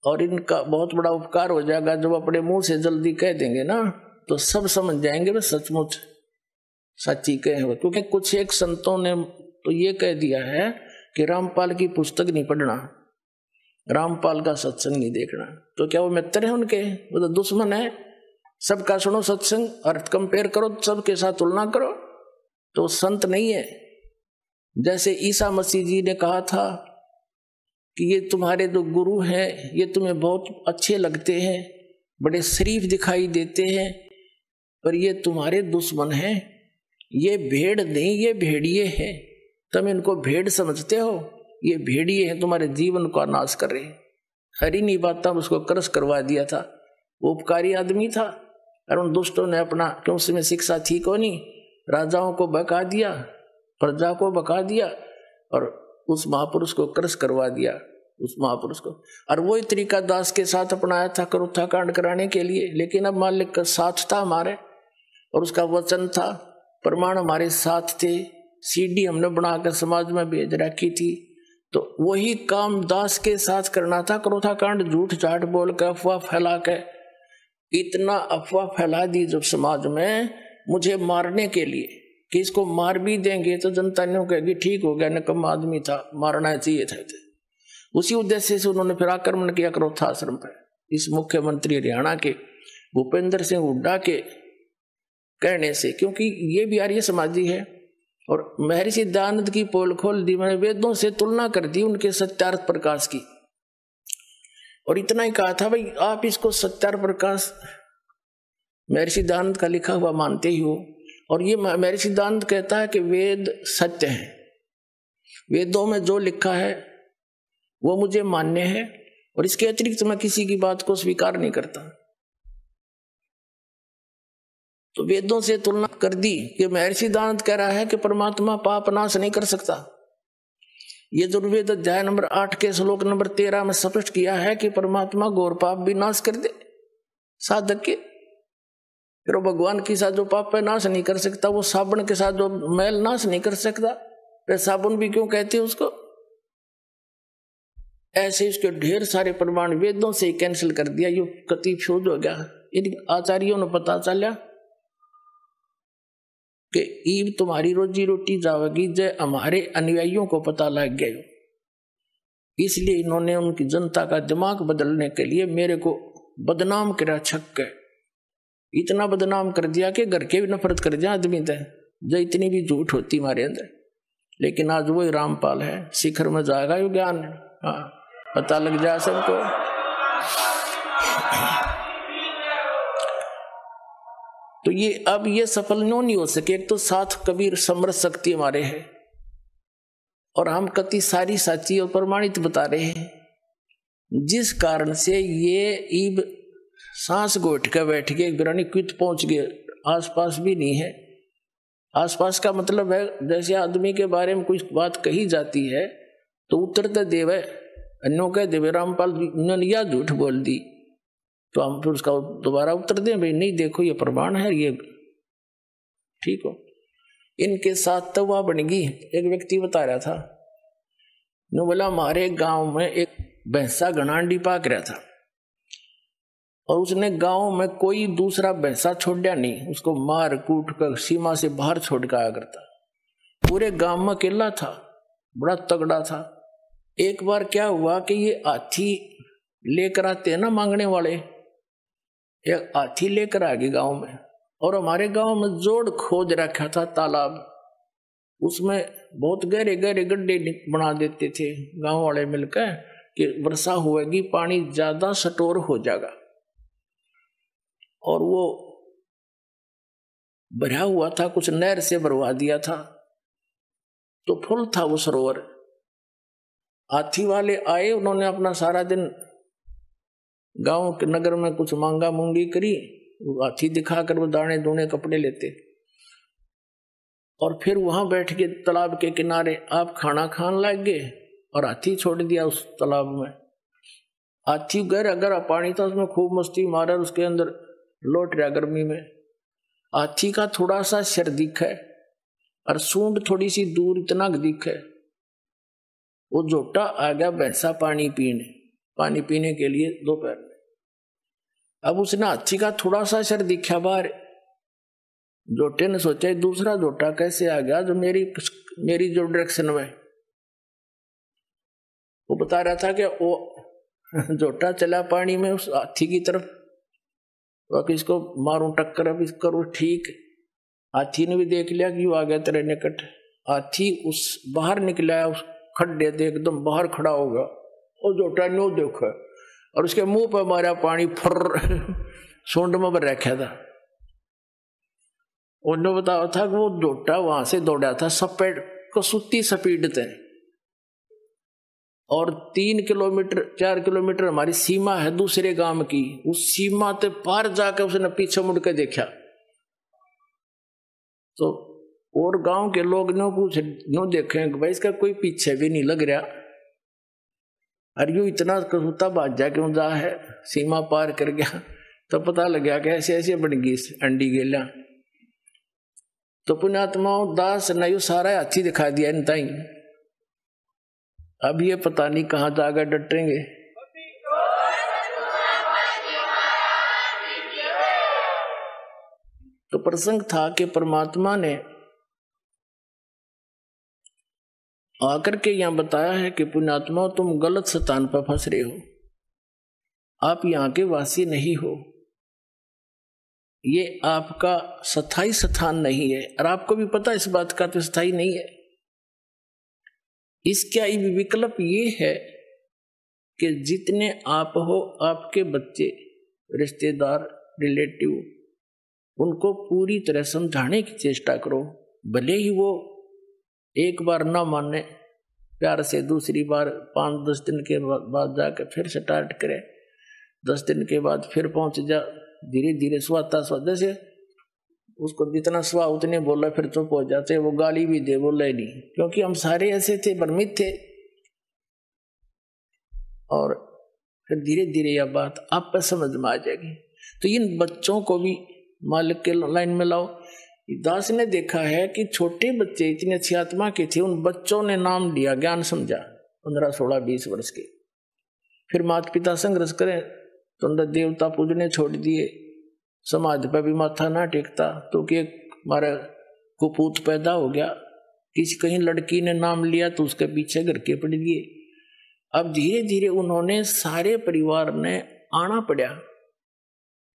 और इनका बहुत बड़ा उपकार हो जाएगा जब अपने मुंह से जल्दी कह देंगे ना, तो सब समझ जाएंगे वे सचमुच सच्ची कहे हो, क्योंकि कुछ एक संतों ने तो ये कह दिया है कि रामपाल की पुस्तक नहीं पढ़ना, रामपाल का सत्संग नहीं देखना। तो क्या वो मित्र है उनके? वो तो दुश्मन है। सबका सुनो सत्संग और कंपेयर करो, सबके साथ तुलना करो, तो संत नहीं है। जैसे ईसा मसीह जी ने कहा था कि ये तुम्हारे जो गुरु हैं ये तुम्हें बहुत अच्छे लगते हैं, बड़े शरीफ दिखाई देते हैं, पर ये तुम्हारे दुश्मन हैं। ये भेड़ नहीं, ये भेड़िए हैं। तुम इनको भेड़ समझते हो, ये भेड़िए हैं, तुम्हारे जीवन का नाश कर रहे हैं। हरी नहीं बात था, उसको क्रश करवा दिया था। वो उपकारी आदमी था और उन दुष्टों ने अपना, क्यों उसमें शिक्षा थी को नहीं, राजाओं को बका दिया, प्रजा को बका दिया और उस महापुरुष को क्रश करवा दिया, उस महापुरुष को। और वही तरीका दास के साथ अपनाया था करुथा कांड कराने के लिए। लेकिन अब मालिक का साथ था हमारे और उसका वचन था, प्रमाण हमारे साथ थे, सीडी हमने बनाकर समाज में भेज रखी थी। तो वही काम दास के साथ करना था। करुथा कांड झूठ झाट बोल कर, अफवाह फैला के, इतना अफवाह फैला दी जब समाज में मुझे मारने के लिए कि इसको मार भी देंगे तो जनता नहीं कहेगी ठीक हो गया, निकम्मा आदमी था, मारना चाहिए था। उसी उद्देश्य से उन्होंने फिर आक्रमण किया करोथा आश्रम पर। इस मुख्यमंत्री हरियाणा के भूपेंद्र सिंह हुड्डा के कहने से, क्योंकि ये भी आर्य समाजी है। और महर्षि दयानंद की पोल खोल दी, मैंने वेदों से तुलना कर दी उनके सत्यार्थ प्रकाश की, और इतना ही कहा था भाई आप इसको सत्यार्थ प्रकाश महर्षि दयानंद का लिखा हुआ मानते ही हो। और ये महर्षि दयानंद कहता है कि वेद सत्य है, वेदों में जो लिखा है वो मुझे मान्य है और इसके अतिरिक्त मैं किसी की बात को स्वीकार नहीं करता। तो वेदों से तुलना कर दी कि महर्षि दयानंद कह रहा है कि परमात्मा पाप नाश नहीं कर सकता। ये दुर्वेद अध्याय नंबर 8 के श्लोक नंबर 13 में स्पष्ट किया है कि परमात्मा घोर पाप भी नाश कर दे साधक के। फिर वो भगवान के साथ जो पाप है नाश नहीं कर सकता, वो साबुन के साथ जो मैल नाश नहीं कर सकता, फिर साबुन भी क्यों कहते हैं उसको? ऐसे इसके ढेर सारे प्रमाण वेदों से ही कैंसिल कर दिया। ये कति फ्यूज हो गया। इन आचार्यों ने पता चला कि ईब तुम्हारी रोजी रोटी जावेगी, जय हमारे अनुयायियों को पता लग गया। इसलिए इन्होंने उनकी जनता का दिमाग बदलने के लिए मेरे को बदनाम करा, छक्के इतना बदनाम कर दिया कि घर के भी नफरत कर दिया आदमी थे, जो इतनी भी झूठ होती हमारे अंदर। लेकिन आज वही रामपाल है, शिखर में जाएगा यो ज्ञान। हाँ, पता लग जाए सबको। तो ये अब ये सफल नहीं हो सके। एक तो साथ कबीर समर्थ शक्ति हमारे है और हम कति सारी साची और प्रमाणित बता रहे हैं, जिस कारण से ये ईब सांस घोट कर बैठ गए, बिरानी क्वित पहुंच गए, आसपास भी नहीं है। आसपास का मतलब है जैसे आदमी के बारे में कुछ बात कही जाती है तो उत्तर देवे अन्यों कह देवे रामपाल ने यह झूठ बोल दी, तो हम फिर उसका दोबारा उत्तर दें भाई नहीं देखो ये प्रमाण है, ये ठीक हो। इनके साथ तो वह बन गई। एक व्यक्ति बता रहा था, ने बोला हमारे गांव में एक भैंसा घनांडी पाक रहा था और उसने गांव में कोई दूसरा भैंसा छोड़ा नहीं, उसको मार कूट कर सीमा से बाहर छोड़ के आया करता। पूरे गांव में अकेला था, बड़ा तगड़ा था। एक बार क्या हुआ कि ये हाथी लेकर आते हैं ना मांगने वाले, एक हाथी लेकर आ गए गांव में और हमारे गांव में जोड़ खोद रखा था तालाब, उसमें बहुत गहरे गहरे गड्ढे बना देते थे गांव वाले मिलकर कि वर्षा होगी पानी ज्यादा स्टोर हो जाएगा। और वो भरा हुआ था, कुछ नहर से भरवा दिया था तो फुल था वो सरोवर। हाथी वाले आए, उन्होंने अपना सारा दिन गांव के नगर में कुछ मांगा मूंगी करी, हाथी दिखाकर वो दाने दूने कपड़े लेते और फिर वहां बैठ के तालाब के किनारे आप खाना खान लग गए और हाथी छोड़ दिया उस तालाब में। हाथी गहरा गहरा पानी था, उसमें खूब मस्ती मारा, उसके अंदर लौट रहा गर्मी में। हाथी का थोड़ा सा सिर दिख है और सूंड थोड़ी सी दूर इतना दिख है। वो जोटा आ गया भैंसा पानी पीने के लिए दोपहर में। अब उसने हाथी का थोड़ा सा सिर दिखा बाहर, जोटे ने सोचा दूसरा जोटा कैसे आ गया जो मेरी जो डायरेक्शन में। वो बता रहा था कि वो जोटा चला पानी में उस हाथी की तरफ, अब इसको मारूं टक्कर, अब इसको करूं ठीक। हाथी ने भी देख लिया कि वो आ गया तेरे निकट। हाथी उस बाहर निकला, उस खड्डे से एकदम बाहर खड़ा होगा, और जोटा नो देखो और उसके मुंह पर मारा पानी, फर सूंड में भर रखा था। उन्होंने बताया था कि वो जोटा वहां से दौड़ा था सपेट को सुती स्पीड थे, और 3 किलोमीटर 4 किलोमीटर हमारी सीमा है दूसरे गांव की, उस सीमा ते पार जाकर उसने पीछे मुड़ के देखा तो और गांव के लोग नो पूछे नो देखे भाई इसका कोई पीछे भी नहीं लग रहा, अरे यू इतना कसूता बाज जा क्यों जा है, सीमा पार कर गया। तो पता लग गया कि ऐसे ऐसे बन गई अंडी गेला। तो पुण्यात्माओं दास ने यू सारा हाथी दिखा दिया इन ताई, अब ये पता नहीं कहां जाकर डटेंगे। तो प्रसंग था कि परमात्मा ने आकर के यहां बताया है कि पुण्यात्मा तुम गलत स्थान पर फंस रहे हो, आप यहां के वासी नहीं हो, ये आपका स्थायी स्थान नहीं है, और आपको भी पता इस बात का तो स्थायी नहीं है। इसका विकल्प ये है कि जितने आप हो, आपके बच्चे, रिश्तेदार, रिलेटिव, उनको पूरी तरह समझाने की चेष्टा करो, भले ही वो एक बार ना माने, प्यार से दूसरी बार 5-10 दिन के बाद जाकर फिर स्टार्ट करे, 10 दिन के बाद फिर पहुंच जा, धीरे धीरे स्वाता जैसे उसको जितना स्वा उतने बोला फिर चुप हो जाते, वो गाली भी दे बोला ही नहीं, क्योंकि हम सारे ऐसे थे, भ्रमित थे। और फिर धीरे धीरे यह बात आप पर समझ में आ जाएगी। तो इन बच्चों को भी मालिक के लाइन में लाओ। दास ने देखा है कि छोटे बच्चे इतने अच्छी आत्मा के थे, उन बच्चों ने नाम लिया, ज्ञान समझा, 15, 16, 20 वर्ष के। फिर माता पिता संघर्ष करें तो अंदर देवता पूजने छोड़ दिए, समाज पर भी माथा ना टेकता, तो कि हमारा कुपूत पैदा हो गया, किसी कहीं लड़की ने नाम लिया तो उसके पीछे घर के पड़ गए। अब धीरे धीरे उन्होंने सारे परिवार ने आना पड़ा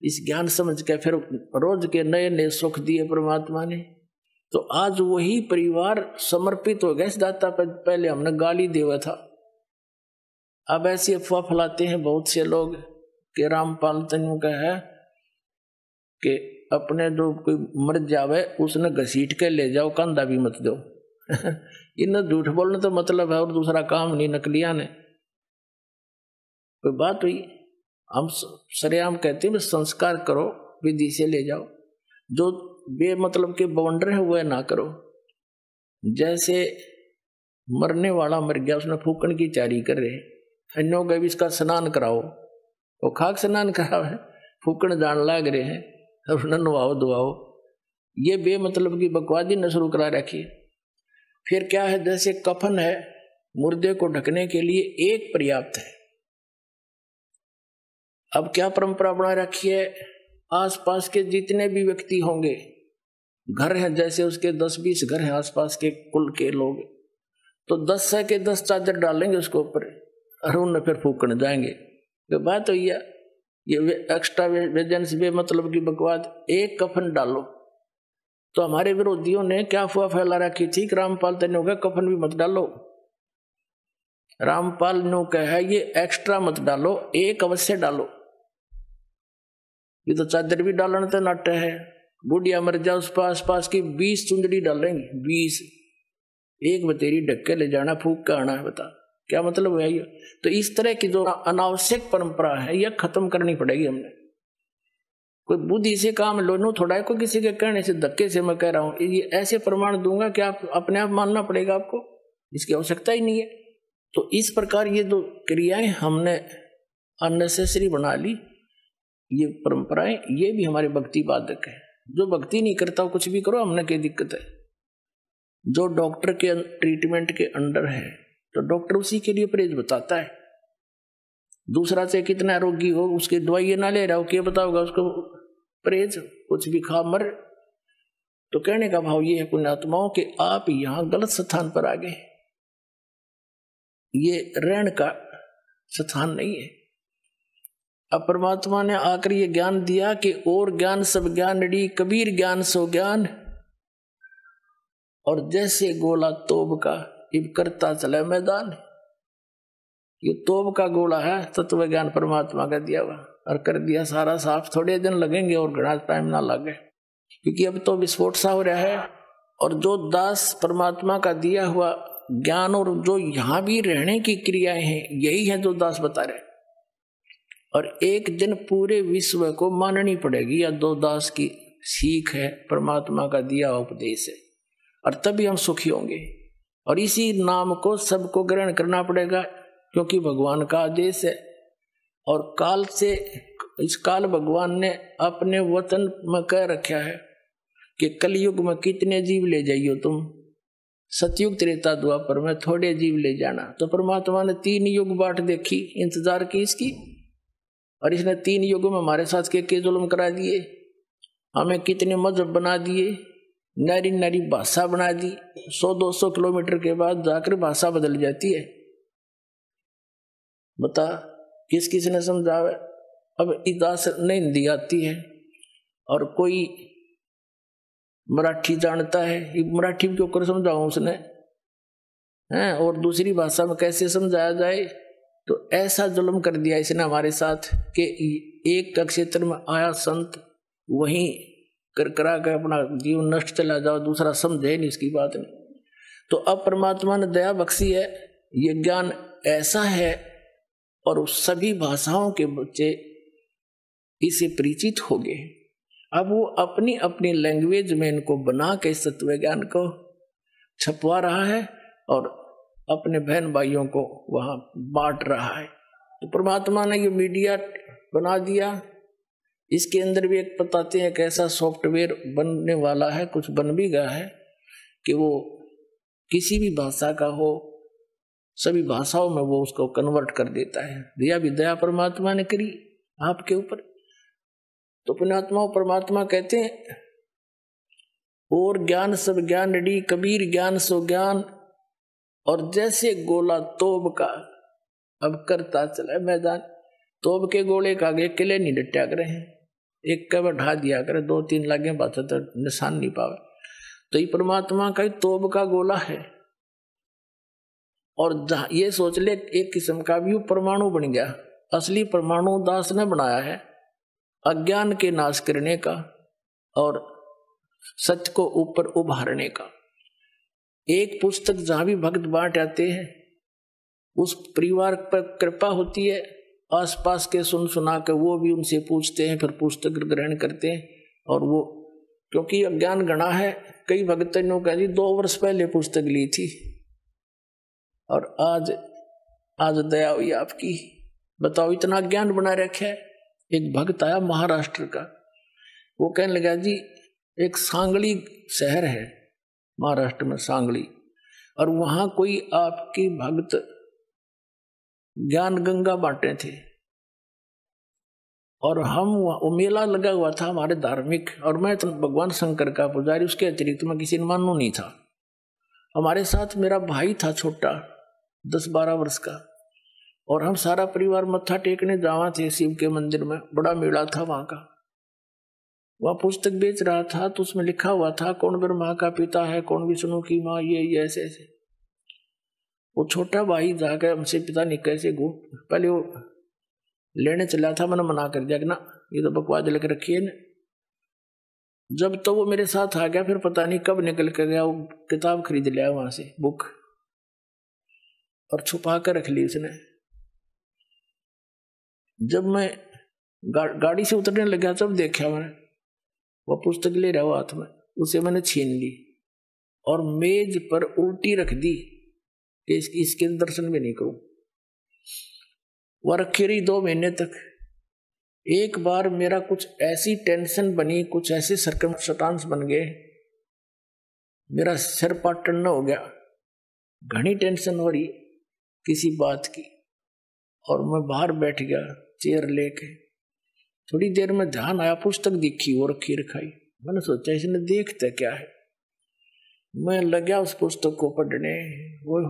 इस ज्ञान समझ के, फिर रोज के नए नए सुख दिए परमात्मा ने। तो आज वही परिवार समर्पित हो गया इस दाता पर। पहले हमने गाली देवा था, अब ऐसी अफवाह फैलाते हैं बहुत से लोग कि रामपाल तनु का है कि अपने जो कोई मर जावे उसने घसीट के ले जाओ, कंधा भी मत दो। इन्हें झूठ बोलने तो मतलब है और दूसरा काम नहीं, नकलिया ने। कोई बात हुई, हम सरेआम कहते हैं संस्कार करो, विधि से ले जाओ, जो बेमतलब के बवंडर है वह ना करो। जैसे मरने वाला मर गया, उसने फूकन की तैयारी कर रहे, अन्यों का भी इसका स्नान कराओ, वो खाक स्नान कराओ है, फूकन जान लाग रहे हैं, उसने नवाओ दुआओ, ये बेमतलब की बकवादी न शुरू करा रखी। फिर क्या है, जैसे कफन है, मुर्दे को ढकने के लिए एक पर्याप्त है। अब क्या परंपरा बना रखी है, आसपास के जितने भी व्यक्ति होंगे, घर हैं जैसे उसके 10-20 घर हैं आसपास के कुल के लोग, तो 10 से के 10 चादर डालेंगे उसके ऊपर और उन्हें फिर फूकने जाएंगे। तो बात हुई है, ये एक्स्ट्रा वेजेंस बे मतलब की बकवाद। एक कफन डालो, तो हमारे विरोधियों ने क्या अफवाह फैला रखी थी कि रामपाल तनु का कफन भी मत डालो। रामपाल नु कहा ये एक्स्ट्रा मत डालो, एक अवश्य डालो। ये तो चादर भी डालना तो नाट्य है, बुढ़िया मर जाओ उस पास की 20 चुंदड़ी डालेंगे, 20, एक बतेरी ढक के ले जाना, फूक के आना है। बता क्या मतलब है ये? तो इस तरह की जो अनावश्यक परंपरा है यह खत्म करनी पड़ेगी हमने। कोई बुद्धि से काम लो, नो थोड़ा कोई किसी के कहने से धक्के से मैं कह रहा हूं, ये ऐसे प्रमाण दूंगा कि आप अपने आप मानना पड़ेगा आपको, इसकी आवश्यकता ही नहीं है। तो इस प्रकार ये जो क्रियाएं हमने अननेसेसरी बना ली, ये परंपराएं, ये भी हमारे भक्ति बाधक है। जो भक्ति नहीं करता वो कुछ भी करो, हमने क्या दिक्कत है। जो डॉक्टर के ट्रीटमेंट के अंडर है तो डॉक्टर उसी के लिए परहेज बताता है। दूसरा से कितना रोगी हो उसकी दवाई ना ले रहा हो, क्या बताओगा उसको परहेज, कुछ भी खा मर। तो कहने का भाव ये है पुण्यात्माओं कि आप यहां गलत स्थान पर आ गए, ये रहने का स्थान नहीं है। अब परमात्मा ने आकर ये ज्ञान दिया कि और ज्ञान सब ज्ञानड़ी, कबीर ज्ञान सो ज्ञान, और जैसे गोला तोब का इब करता चले मैदान। ये तोब का गोला है तत्व ज्ञान परमात्मा का दिया हुआ, और कर दिया सारा साफ। थोड़े दिन लगेंगे और घना टाइम ना लगे, क्योंकि अब तो विस्फोट सा हो रहा है। और जो दास परमात्मा का दिया हुआ ज्ञान और जो यहां भी रहने की क्रियाएं हैं, यही है जो दास बता रहे। और एक दिन पूरे विश्व को माननी पड़ेगी या दो दास की सीख है, परमात्मा का दिया उपदेश है, और तभी हम सुखी होंगे। और इसी नाम को सबको ग्रहण करना पड़ेगा, क्योंकि भगवान का आदेश है। और काल से इस काल भगवान ने अपने वतन में कह रखा है कि कलयुग में कितने जीव ले जाइयो तुम, सतयुग त्रेता द्वापर में थोड़े जीव ले जाना। तो परमात्मा ने 3 युग बाट देखी, इंतजार की इसकी, और इसने 3 युगों में हमारे साथ के जुल्म करा दिए, हमें कितने मजहब बना दिए, नरी नरी भाषा बना दी। 100-200 किलोमीटर के बाद जाकर भाषा बदल जाती है। बता किस किस ने समझावे। अब इदास नहीं हिंदी आती है, और कोई मराठी जानता है, मराठी क्यों कर समझाऊं उसने हैं, और दूसरी भाषा में कैसे समझाया जाए। तो ऐसा जुल्म कर दिया इसने हमारे साथ कि एक क्षेत्र में आया संत वहीं कर करा के अपना जीवन नष्ट चला जाओ, दूसरा समझे नहीं इसकी बात नहीं। तो अब परमात्मा ने दया बख्शी है, ये ज्ञान ऐसा है, और सभी भाषाओं के बच्चे इसे परिचित हो गए। अब वो अपनी अपनी लैंग्वेज में इनको बना के तत्व ज्ञान को छपवा रहा है और अपने बहन भाइयों को वहां बांट रहा है। तो परमात्मा ने ये मीडिया बना दिया। इसके अंदर भी एक बताते हैं कि ऐसा सॉफ्टवेयर बनने वाला है, कुछ बन भी गया है, कि वो किसी भी भाषा का हो, सभी भाषाओं में वो उसको कन्वर्ट कर देता है। दिया भी दया परमात्मा ने करी आपके ऊपर। तो पुण्यात्मा परमात्मा कहते हैं और ज्ञान सब ज्ञानड़ी, कबीर ज्ञान सो ज्ञान, और जैसे गोला तोब का अब करता चला मैदान। तोब के गोले का आगे किले नहीं डटा करे हैं, एक का बढ़ा दिया करे, 2-3 लगे बात तो निशान नहीं पावे। तो ये परमात्मा का तोब का गोला है। और ये सोच ले एक किस्म का भी परमाणु बन गया। असली परमाणु दास ने बनाया है, अज्ञान के नाश करने का और सत्य को ऊपर उभारने का। एक पुस्तक जहां भी भक्त बांट आते हैं, उस परिवार पर कृपा होती है, आसपास के सुन सुना के वो भी उनसे पूछते हैं, फिर पुस्तक ग्रहण करते हैं। और वो क्योंकि अज्ञान गणा है, कई भक्त ने कहा जी 2 वर्ष पहले पुस्तक ली थी और आज दया हुई आपकी। बताओ इतना ज्ञान बना रखा है। एक भक्त आया महाराष्ट्र का, वो कहने लगा जी एक सांगली शहर है महाराष्ट्र में, सांगली, और वहां कोई आपकी भक्त ज्ञान गंगा बांटे थे, और हम वो मेला लगा हुआ था हमारे धार्मिक, और मैं तो भगवान शंकर का पुजारी, उसके अतिरिक्त मैं किसी ने मानू नहीं था। हमारे साथ मेरा भाई था छोटा 10-12 वर्ष का, और हम सारा परिवार मत्था टेकने जावा थे शिव के मंदिर में। बड़ा मेला था वहां का। वह पुस्तक बेच रहा था, तो उसमें लिखा हुआ था कौन ब्रह्मा का पिता है, कौन विष्णु की माँ, ये ऐसे ऐसे। वो छोटा भाई जाकर हमसे पिता नहीं कैसे पहले वो लेने चला था, मैंने मना कर दिया कि ना ये तो बकवास लेकर रखी है ना। जब तो वो मेरे साथ आ गया, फिर पता नहीं कब निकल कर गया, वो किताब खरीद लिया वहां से, बुक, और छुपा कर रख ली उसने। जब मैं गाड़ी से उतरने लगा तब देखा मैंने वो पुस्तक ले रहा हुआ हाथ में, उसे मैंने छीन ली और मेज पर उल्टी रख दी कि इसके दर्शन भी नहीं करूं। वह रखी रही 2 महीने तक। एक बार मेरा कुछ ऐसी टेंशन बनी, कुछ ऐसे सर्कमस्टांस बन गए, मेरा सिर पाटन हो गया, घनी टेंशन हो रही किसी बात की, और मैं बाहर बैठ गया चेयर लेके। थोड़ी देर में ध्यान आया, पुस्तक दिखी वो रखी रखाई, मैंने सोचा इसने देखता क्या है। मैं लगा उस पुस्तक को पढ़ने, वो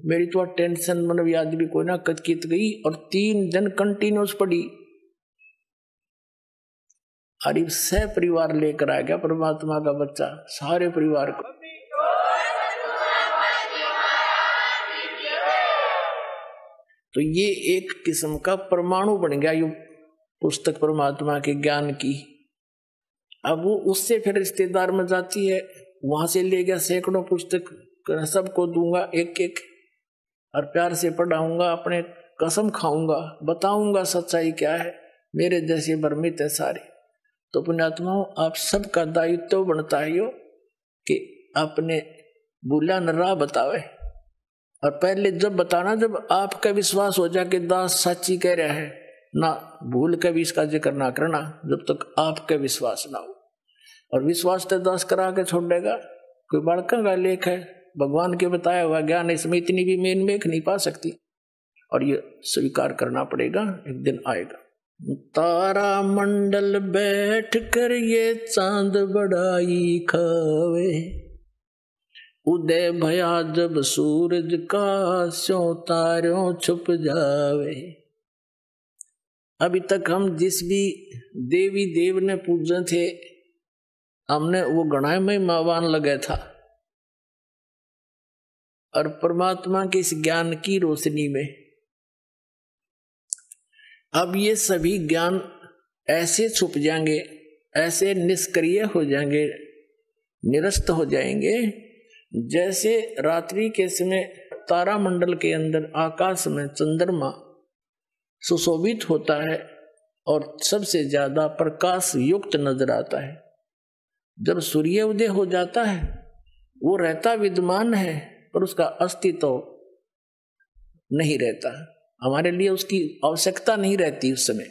मेरी तो टेंशन मतलब याद भी कोई ना कचकित गई, और 3 दिन कंटिन्यूस पढ़ी। और सह परिवार लेकर आ गया परमात्मा का बच्चा, सारे परिवार को। तो ये एक किस्म का परमाणु बन गया ये पुस्तक परमात्मा के ज्ञान की। अब वो उससे फिर रिश्तेदार में जाती है, वहां से ले गया सैकड़ों पुस्तक, सबको दूंगा एक एक, और प्यार से पढ़ाऊंगा, अपने कसम खाऊंगा, बताऊंगा सच्चाई क्या है, मेरे जैसे भ्रमित है सारे। तो पुण्यात्माओं, आप सबका दायित्व बनता है यो कि अपने भूला न राह बतावे। और पहले जब बताना, जब आपका विश्वास हो जाए कि दास सच्ची कह रहा है, ना भूल के भी इसका जिक्र ना करना जब तक आपका विश्वास ना हो। और विश्वास तो दास करा के छोड़ देगा, कोई बड़का का लेख है, भगवान के बताया हुआ ज्ञान, इसमें इतनी भी मेन मेख नहीं पा सकती। और ये स्वीकार करना पड़ेगा, एक दिन आएगा। तारा मंडल बैठ कर ये चांद बड़ाई खावे, उदय भया जब सूरज का स्यों तारों छुप जावे। अभी तक हम जिस भी देवी देव ने पूजे थे, हमने वो गणाए में मावान लगे था, और परमात्मा के इस ज्ञान की रोशनी में अब ये सभी ज्ञान ऐसे छुप जाएंगे, ऐसे निष्क्रिय हो जाएंगे, निरस्त हो जाएंगे, जैसे रात्रि के समय तारामंडल के अंदर आकाश में चंद्रमा सुशोभित होता है और सबसे ज्यादा प्रकाश युक्त नजर आता है। जब सूर्य उदय हो जाता है, वो रहता विद्यमान है पर उसका अस्तित्व नहीं रहता, हमारे लिए उसकी आवश्यकता नहीं रहती उस समय।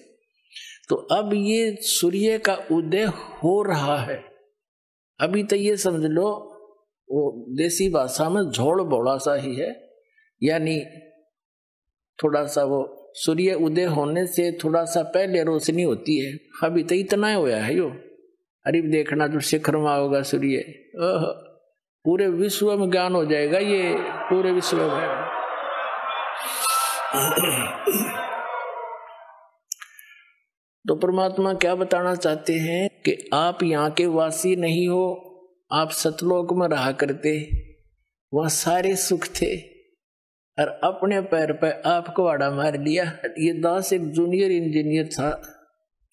तो अब ये सूर्य का उदय हो रहा है। अभी तो ये समझ लो वो देसी भाषा में झोल बोला सा ही है, यानी थोड़ा सा वो सूर्य उदय होने से थोड़ा सा पहले रोशनी होती है। अभी तो इतना होया है यो। अरे देखना जो शिखर में होगा सूर्य, पूरे विश्व में ज्ञान हो जाएगा ये, पूरे विश्व में। तो परमात्मा क्या बताना चाहते हैं कि आप यहाँ के वासी नहीं हो, आप सतलोक में रहा करते, वहाँ सारे सुख थे, और अपने पैर पे आपको आड़ा मार लिया। ये दास एक जूनियर इंजीनियर था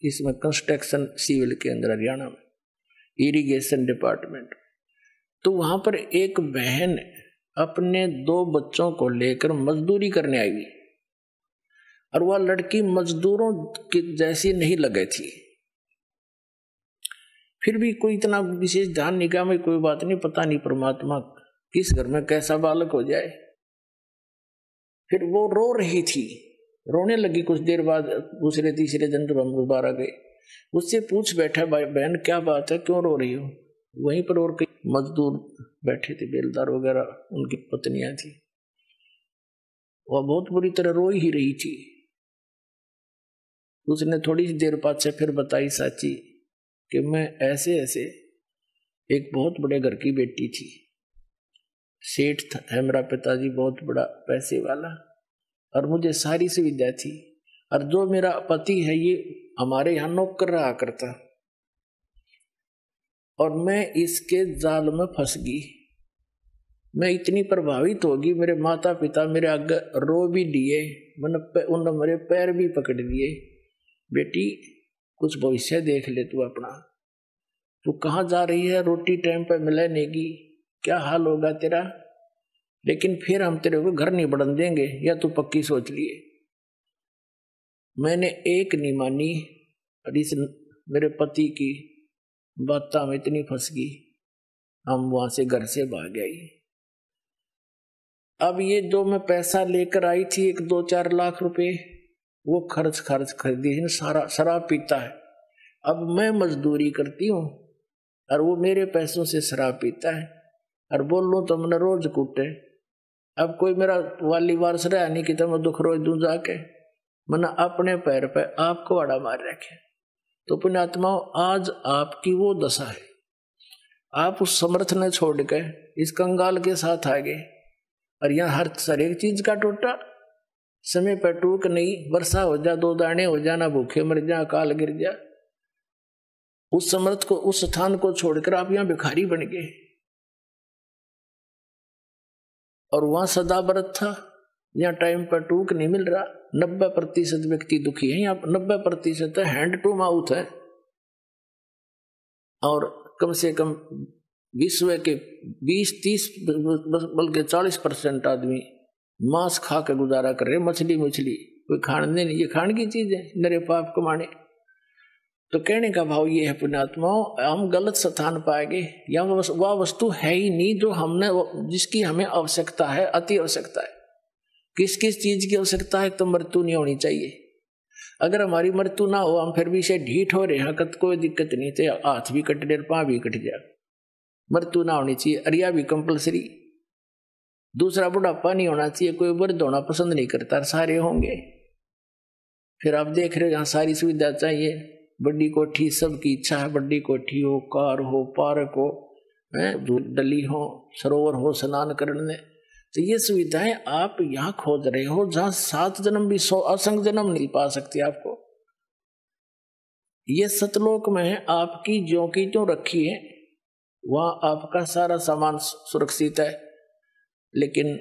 इसमें, कंस्ट्रक्शन सिविल के अंदर, हरियाणा में इरिगेशन डिपार्टमेंट। तो वहां पर एक बहन अपने 2 बच्चों को लेकर मजदूरी करने आई हुई, और वह लड़की मजदूरों की जैसी नहीं लगे थी। फिर भी कोई इतना विशेष ध्यान निगाह में कोई बात नहीं, पता नहीं परमात्मा किस घर में कैसा बालक हो जाए। फिर वो रो रही थी, रोने लगी। कुछ देर बाद दूसरे तीसरे दिन जब हम दोबारा गए, उससे पूछ बैठा, भाई बहन क्या बात है, क्यों रो रही हो? वहीं पर और कई मजदूर बैठे थे, बेलदार वगैरह, उनकी पत्नियां थी। वह बहुत बुरी तरह रो ही रही थी। उसने थोड़ी सी देर बाद से फिर बताई साची कि मैं ऐसे ऐसे एक बहुत बड़े घर की बेटी थी, सेठ है मेरा पिताजी, बहुत बड़ा पैसे वाला, और मुझे सारी सुविधा थी, और जो मेरा पति है ये हमारे यहाँ नौकर रहा करता, और मैं इसके जाल में फंस गई। मैं इतनी प्रभावित होगी, मेरे माता पिता मेरे आगे रो भी दिए, उन्होंने मेरे पैर भी पकड़ लिए, बेटी कुछ भविष्य देख ले तू अपना, तू कहाँ जा रही है, रोटी टाइम पे मिले नहीं, क्या हाल होगा तेरा, लेकिन फिर हम तेरे को घर नहीं बढ़न देंगे, या तू पक्की सोच लिए। मैंने एक नहीं मानी, और इस मेरे पति की बातों में इतनी फंस गई, हम वहां से घर से भाग गई। अब ये जो मैं पैसा लेकर आई थी, 1-2-4 लाख रुपए, वो खर्च खरीदी है, सारा शराब पीता है। अब मैं मजदूरी करती हूँ और वो मेरे पैसों से शराब पीता है, और बोल लो तो मैंने रोज कूटे। अब कोई मेरा वाली वारस रहा नहीं कि तो मैं दुख रोज दूं जाके, मैंने अपने पैर पे आपको आड़ा मार रखे। तो पुण्यात्माओं, आज आपकी वो दशा है, आप उस समर्थ ने छोड़ के इस कंगाल के साथ आ गए। और यहाँ हर एक चीज का टोटा, समय पर टूक नहीं, वर्षा हो जा, 2 दाने हो जा, ना भूखे मर जा, अकाल गिर जा। उस समर्थ को, उस स्थान को छोड़कर आप यहाँ भिखारी बन गए। और वहां सदा व्रत था, यहाँ टाइम पर टूक नहीं मिल रहा। 90% व्यक्ति दुखी है, यहाँ 90% हैंड टू माउथ है। और कम से कम विश्व के 20-30 बल्कि 40% आदमी मांस खा के गुजारा कर रहे। मछली कोई खाने नहीं, ये खाने की चीज है, नरे पाप कमाने। तो कहने का भाव ये है पुण्यात्माओं, हम गलत स्थान पाएंगे, या वह वस्तु है ही नहीं जो हमने, जिसकी हमें आवश्यकता है, अति आवश्यकता है। किस किस चीज की आवश्यकता है? तो मृत्यु नहीं होनी चाहिए। अगर हमारी मृत्यु ना हो, हम फिर भी से ढीठ हो रहे हैं, कोई दिक्कत नहीं, तो हाथ भी कट जाए, पाँव भी कट जाए, मृत्यु ना होनी चाहिए। अरिया भी कंपलसरी। दूसरा, बुढ़ापा नहीं होना चाहिए, कोई वृद्ध होना पसंद नहीं करता, सारे होंगे। फिर आप देख रहे हो यहाँ सारी सुविधा चाहिए, बड़ी कोठी, सबकी इच्छा है बड़ी कोठी हो, कार हो, पार्क हो, डली हो, सरोवर हो स्नान करने। तो ये सुविधाएं आप यहाँ खोज रहे हो, जहां 7 जन्म भी 100 असंख्य जन्म नहीं पा सकती आपको। ये सतलोक में है, आपकी ज्यों की त्यों रखी है, वहां आपका सारा सामान सुरक्षित है। लेकिन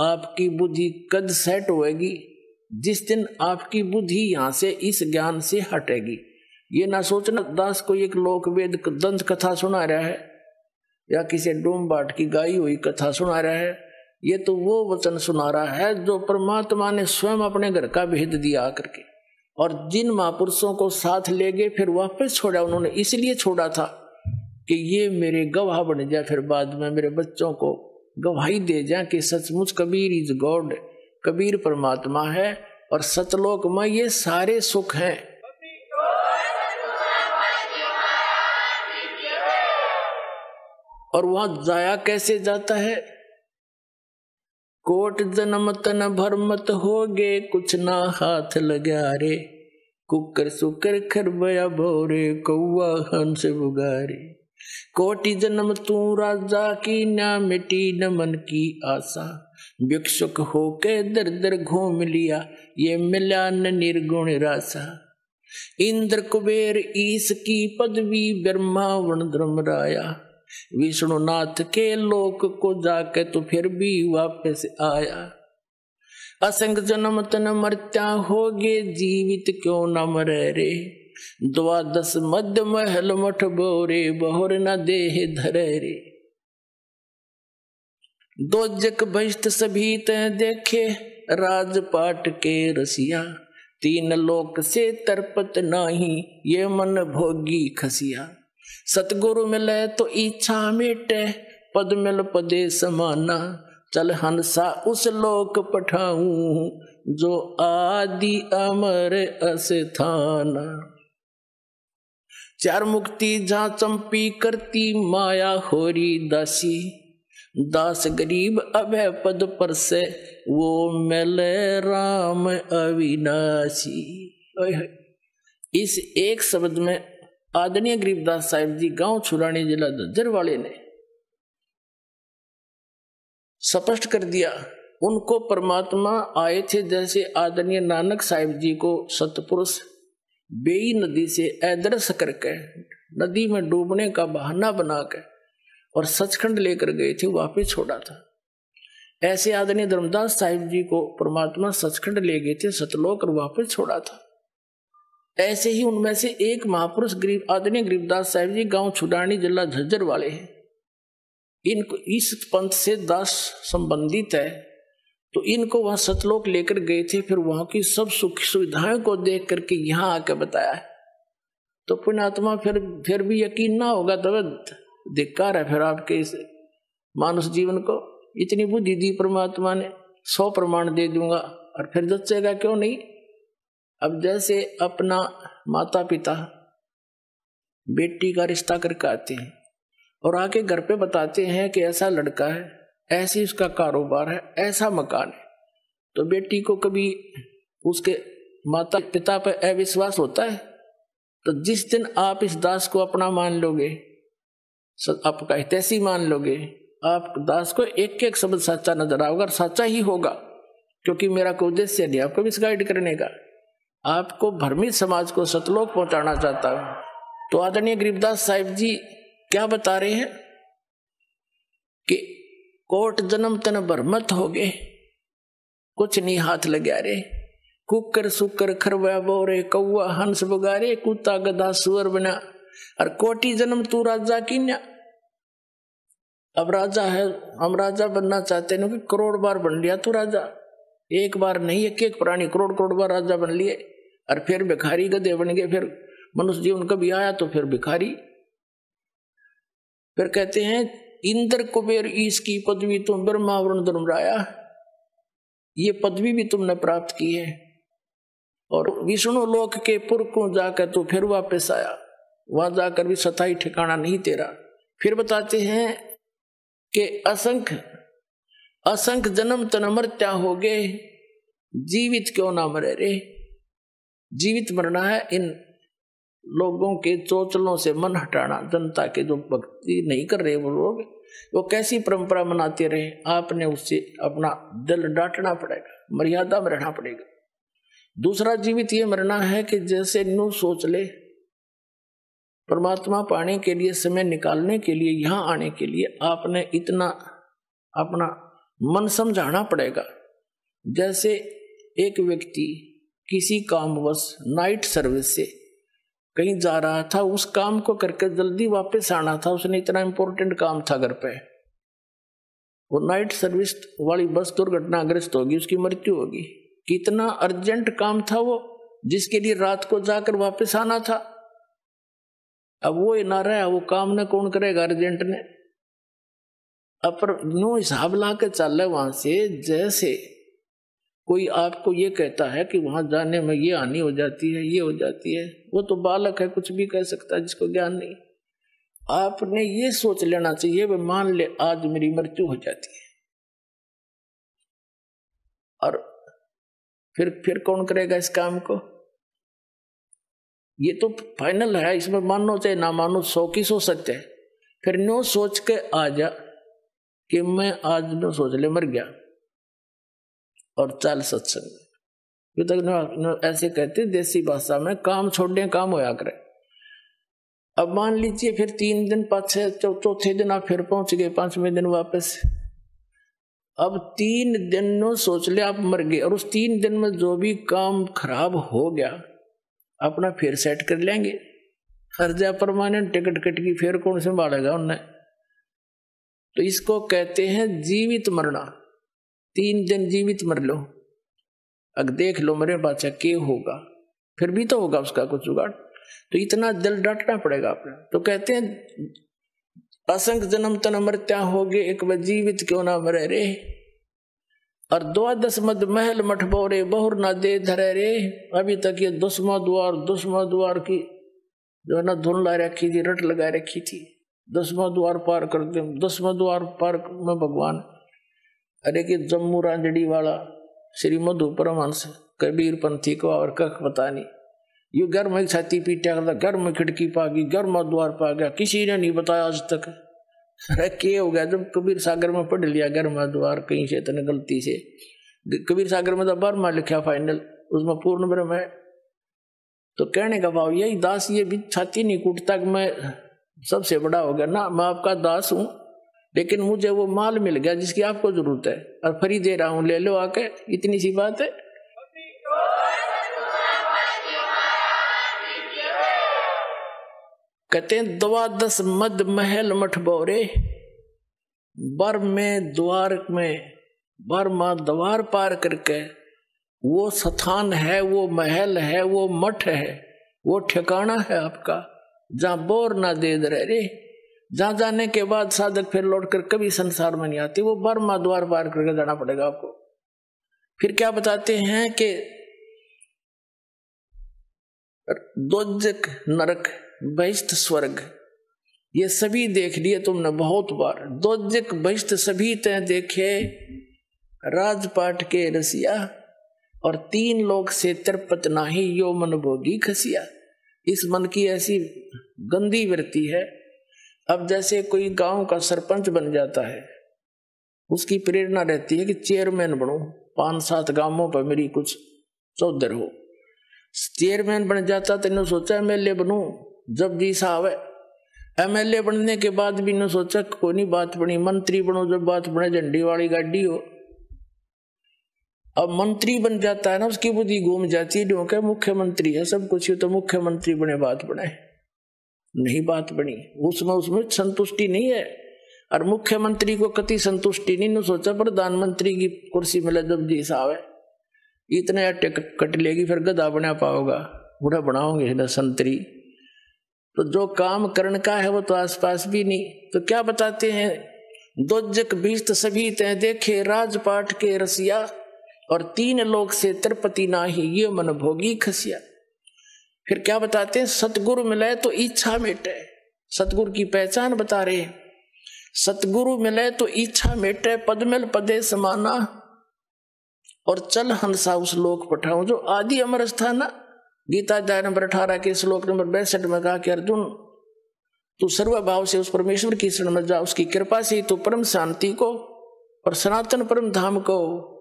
आपकी बुद्धि कद सेट होएगी जिस दिन आपकी बुद्धि यहां से इस ज्ञान से हटेगी। ये ना सोचना दास को एक लोक वेद दंत कथा सुना रहा है या किसी डूम बाट की गाई हुई कथा सुना रहा है। ये तो वो वचन सुना रहा है जो परमात्मा ने स्वयं अपने घर का भेद दिया आकर के, और जिन महापुरुषों को साथ ले गए फिर वापस छोड़ा। उन्होंने इसलिए छोड़ा था कि ये मेरे गवाह बन जाए, फिर बाद में मेरे बच्चों को गवाही दे जाए कि सचमुच कबीर इज गॉड, कबीर परमात्मा है और सतलोक में ये सारे सुख हैं। और वहां जाया कैसे जाता है? कोट जन्म तन भरमत हो गे, कुछ ना हाथ लगा रे, कुकर सुकर खरबया भोरे, कौआ हंस बुगारे। कोटि जन्म तू राजा की, ना मिटी न मन की आशा, भिक्षुक होके दर दर घूम लिया, ये मिला न निर्गुण रासा। इंद्र कुबेर ईश की पदवी, ब्रह्मा वर्ण धर्मराया, विष्णुनाथ के लोक को जाके तो फिर भी वापस आया। असंख्य जन्म तन मर्त्या होगे, जीवित क्यों न मरे रे, 12 मध्य महल मठ बोरे, बहुर न देह धरे रे। दोजक बहिष्ठ सभी तय देखे, राजपाट के रसिया, 3 लोक से तरपत नाही, ये मन भोगी खसिया। सतगुरु मिले तो इच्छा मिटे, पद मिल पदे समाना, चल हंसा उस लोक पठाऊं, जो आदि अमर अस्थाना। 4 मुक्ति जहाँ चंपी करती, माया होरी दासी, दास गरीब अभय पद पर से, वो मिले राम अविनाशी। इस एक शब्द में आदरणीय गरीबदास साहिब जी गांव छुरानी जिला झज्जर वाले ने स्पष्ट कर दिया। उनको परमात्मा आए थे, जैसे आदरणीय नानक साहिब जी को सतपुरुष बेई नदी से अदृश्य करके नदी में डूबने का बहाना बनाकर और सचखंड लेकर गए थे, वापिस छोड़ा था। ऐसे आदरणीय धर्मदास साहिब जी को परमात्मा सचखंड ले गए थे सतलोक और वापिस छोड़ा था। ऐसे ही उनमें से एक महापुरुष आदरणीय गरीबदास साहिब जी गांव छुडानी जिला झज्जर वाले हैं। इनको इस पंथ से दास संबंधित है, तो इनको वहां सतलोक लेकर गए थे, फिर वहां की सब सुख सुविधाओं को देख करके यहाँ आकर बताया है। तो पुण्यात्मा फिर भी यकीन ना होगा तो धिक्कार है फिर आपके इस मानुष जीवन को। इतनी बुद्धि दी परमात्मा ने, 100 प्रमाण दे दूंगा और फिर जचेगा क्यों नहीं। अब जैसे अपना माता पिता बेटी का रिश्ता करके आते हैं और आके घर पे बताते हैं कि ऐसा लड़का है, ऐसी उसका कारोबार है, ऐसा मकान है, तो बेटी को कभी उसके माता पिता पर अविश्वास होता है? तो जिस दिन आप इस दास को अपना मान लोगे, आपका हितैषी मान लोगे, आप दास को एक एक शब्द सच्चा नजर आओगे और सच्चा ही होगा, क्योंकि मेरा कोई उद्देश्य नहीं आपको मिसगाइड करने का, आपको भ्रमित समाज को सतलोक पहुंचाना चाहता हूं। तो आदरणीय गरीबदास साहिब जी क्या बता रहे हैं कि कोट जन्म तन भ्रमत हो गए, कुछ नहीं हाथ लगा रे, कुकर सुकर खरवा बोरे, कौआ हंस बगारे, कुत्ता गधा सुअर बना, और कोटि जन्म तू राजा की ना। अब राजा है, हम राजा बनना चाहते हैं कि करोड़ बार बन लिया तू राजा, एक बार नहीं, एक एक प्राणी करोड़ करोड़ बार राजा बन लिए, और फिर भिखारी गधे बन गए, फिर मनुष्य जीवन कभी आया तो फिर भिखारी। फिर कहते हैं इंद्र कुबेर ईश की पदवी तुम ब्रह्मा वरुण धर्मराया, ये पदवी भी तुमने प्राप्त की है, और विष्णु लोक के पुर को जाकर तो फिर वापस आया, वहां जाकर भी सताई ठिकाना नहीं तेरा। फिर बताते हैं कि असंख्य असंख्य जन्म तन मरत्या हो गए, जीवित क्यों ना मरे रे। जीवित मरना है इन लोगों के चोचलों से मन हटाना, जनता के जो भक्ति नहीं कर रहे वो लोग, वो कैसी परंपरा मनाते रहे, आपने उससे अपना दिल डांटना पड़ेगा, मर्यादा में रहना पड़ेगा। दूसरा जीवित ये मरना है कि जैसे न्यू सोच ले, परमात्मा पाने के लिए, समय निकालने के लिए, यहां आने के लिए आपने इतना अपना मन समझाना पड़ेगा। जैसे एक व्यक्ति किसी कामवश नाइट सर्विस से कहीं जा रहा था, उस काम को करके जल्दी वापस आना था, उसने इतना इंपॉर्टेंट काम था घर पे, वो नाइट सर्विस वाली बस दुर्घटनाग्रस्त होगी, उसकी मृत्यु होगी। कितना अर्जेंट काम था वो, जिसके लिए रात को जाकर वापस आना था। अब वो ना रहा, वो काम ने कौन करेगा, अर्जेंट ने। अब पर नो हिसाब ला के चल रहे वहां से, जैसे कोई आपको ये कहता है कि वहां जाने में ये हानि हो जाती है, ये हो जाती है, वो तो बालक है, कुछ भी कह सकता है जिसको ज्ञान नहीं। आपने ये सोच लेना चाहिए, वे मान ले आज मेरी मृत्यु हो जाती है, और फिर कौन करेगा इस काम को। ये तो फाइनल है, इसमें मानो चाहे ना मानो, 100 की 100 सत्य है। फिर नो सोच के आ जा कि मैं आज नो सोच ले मर गया, और चल सत्संग। ये तक ऐसे कहते देसी भाषा में, काम छोड़ने काम होया करे। अब मान लीजिए फिर 3 दिन पाछे, चौथे दिन आप फिर पहुंच गए, 5वें दिन वापस। अब 3 दिन नो सोच ले आप मर गए, और उस 3 दिन में जो भी काम खराब हो गया अपना फिर सेट कर लेंगे। हर्जा परमानेंट टिकट कट की, फिर कौन संभालेगा उन्हें। तो इसको कहते हैं जीवित मरना। 3 दिन जीवित मर लो, अब देख लो मेरे बाचा क्या होगा, फिर भी तो होगा उसका कुछ जुगाड़। तो इतना दिल डांटना पड़ेगा आपने। तो कहते हैं असंख्य जन्म तन मरत्या हो गए, एक बार जीवित क्यों ना मरे रे, और 12 मद महल मठ बोरे, बहुर ना दे धरे रे। अभी तक ये 10वां द्वार की जो है ना धुन ला रखी थी, रट लगा रखी थी, 10वां द्वार पार कर दे, 10वां द्वार पार में भगवान, अरे कि जम्मू रांजड़ी वाला श्री मधु परमहंस कबीर पंथी को और कख पता नहीं, यू घर में छाती पीटा करता, घर में खिड़की पा गई, घर में द्वार पा गया, किसी ने नहीं बताया आज तक। अरे क्या हो गया, जब कबीर सागर में पढ़ लिया घर में द्वार, कहीं से इतने गलती से, कबीर सागर में तो बर्मा लिखा फाइनल, उसमें पूर्ण ब्रह्म है। तो कहने का भाव यही, दास ये भी छाती नहीं कूटता कि मैं सबसे बड़ा हो गया ना, मैं आपका दास हूं, लेकिन मुझे वो माल मिल गया जिसकी आपको जरूरत है, और फ्री दे रहा हूं, ले लो आके, इतनी सी बात है। कहते हैं 12 मद महल मठ बोरे, बर में द्वार में, बर मां द्वार पार करके वो स्थान है, वो महल है, वो मठ है, वो ठिकाना है आपका, जहां बोर ना दे रहे रे, जहां जाने के बाद साधक फिर लौटकर कभी संसार में नहीं आती, वो बर्मा द्वार पार करके जाना पड़ेगा आपको। फिर क्या बताते हैं कि दोजक नरक बहिष्ठ स्वर्ग, ये सभी देख लिए तुमने बहुत बार, दोजक बहिष्ठ सभी तय देखे, राजपाट के रसिया, और 3 लोक से तिरपत नाही, यो मन भोगी खसिया। इस मन की ऐसी गंदी वृत्ति है। अब जैसे कोई गांव का सरपंच बन जाता है, उसकी प्रेरणा रहती है कि चेयरमैन बनूं, 5-7 गांवों पर मेरी कुछ चौधर हो। चेयरमैन बन जाता तो इन्होंने सोचा एमएलए बनूं, जब जी साहब है। एमएलए बनने के बाद भी इन्होंने सोचा कोई नहीं बात बनी, मंत्री बनो, जब बात बने झंडी वाली गाड़ी हो। अब मंत्री बन जाता है ना, उसकी बुद्धि घूम जाती है, जो क्या मुख्यमंत्री है सब कुछ, तो मुख्यमंत्री बने बात बने, नहीं बात बनी। उसमें संतुष्टि नहीं है। और मुख्यमंत्री को कति संतुष्टि नहीं, न सोचा प्रधानमंत्री की कुर्सी मिले जब जी साहब है, इतने अट्टे कट लेगी, फिर गधा बना पाओगा, बूढ़ा बनाओगे ना संतरी। तो जो काम करने का है वो तो आसपास भी नहीं। तो क्या बताते हैं, दोजक बीस्त सभी तय देखे राजपाट के रसिया, और 3 लोक से तिरपति नाही ये मन भोगी खसिया। फिर क्या बताते हैं, सतगुरु मिले तो इच्छा मिटे। सतगुरु की पहचान बता रहे हैं, सतगुरु मिले तो इच्छा मिटे, पदमिल पदे समाना, और चल हंसा उस लोक पठाऊं जो आदि अमर स्थाना। गीता अध्याय नंबर 18 के श्लोक नंबर 62 में कहा कि अर्जुन तू सर्वभाव से उस परमेश्वर की शरण में जा, उसकी कृपा से तो परम शांति को और सनातन परम धाम को,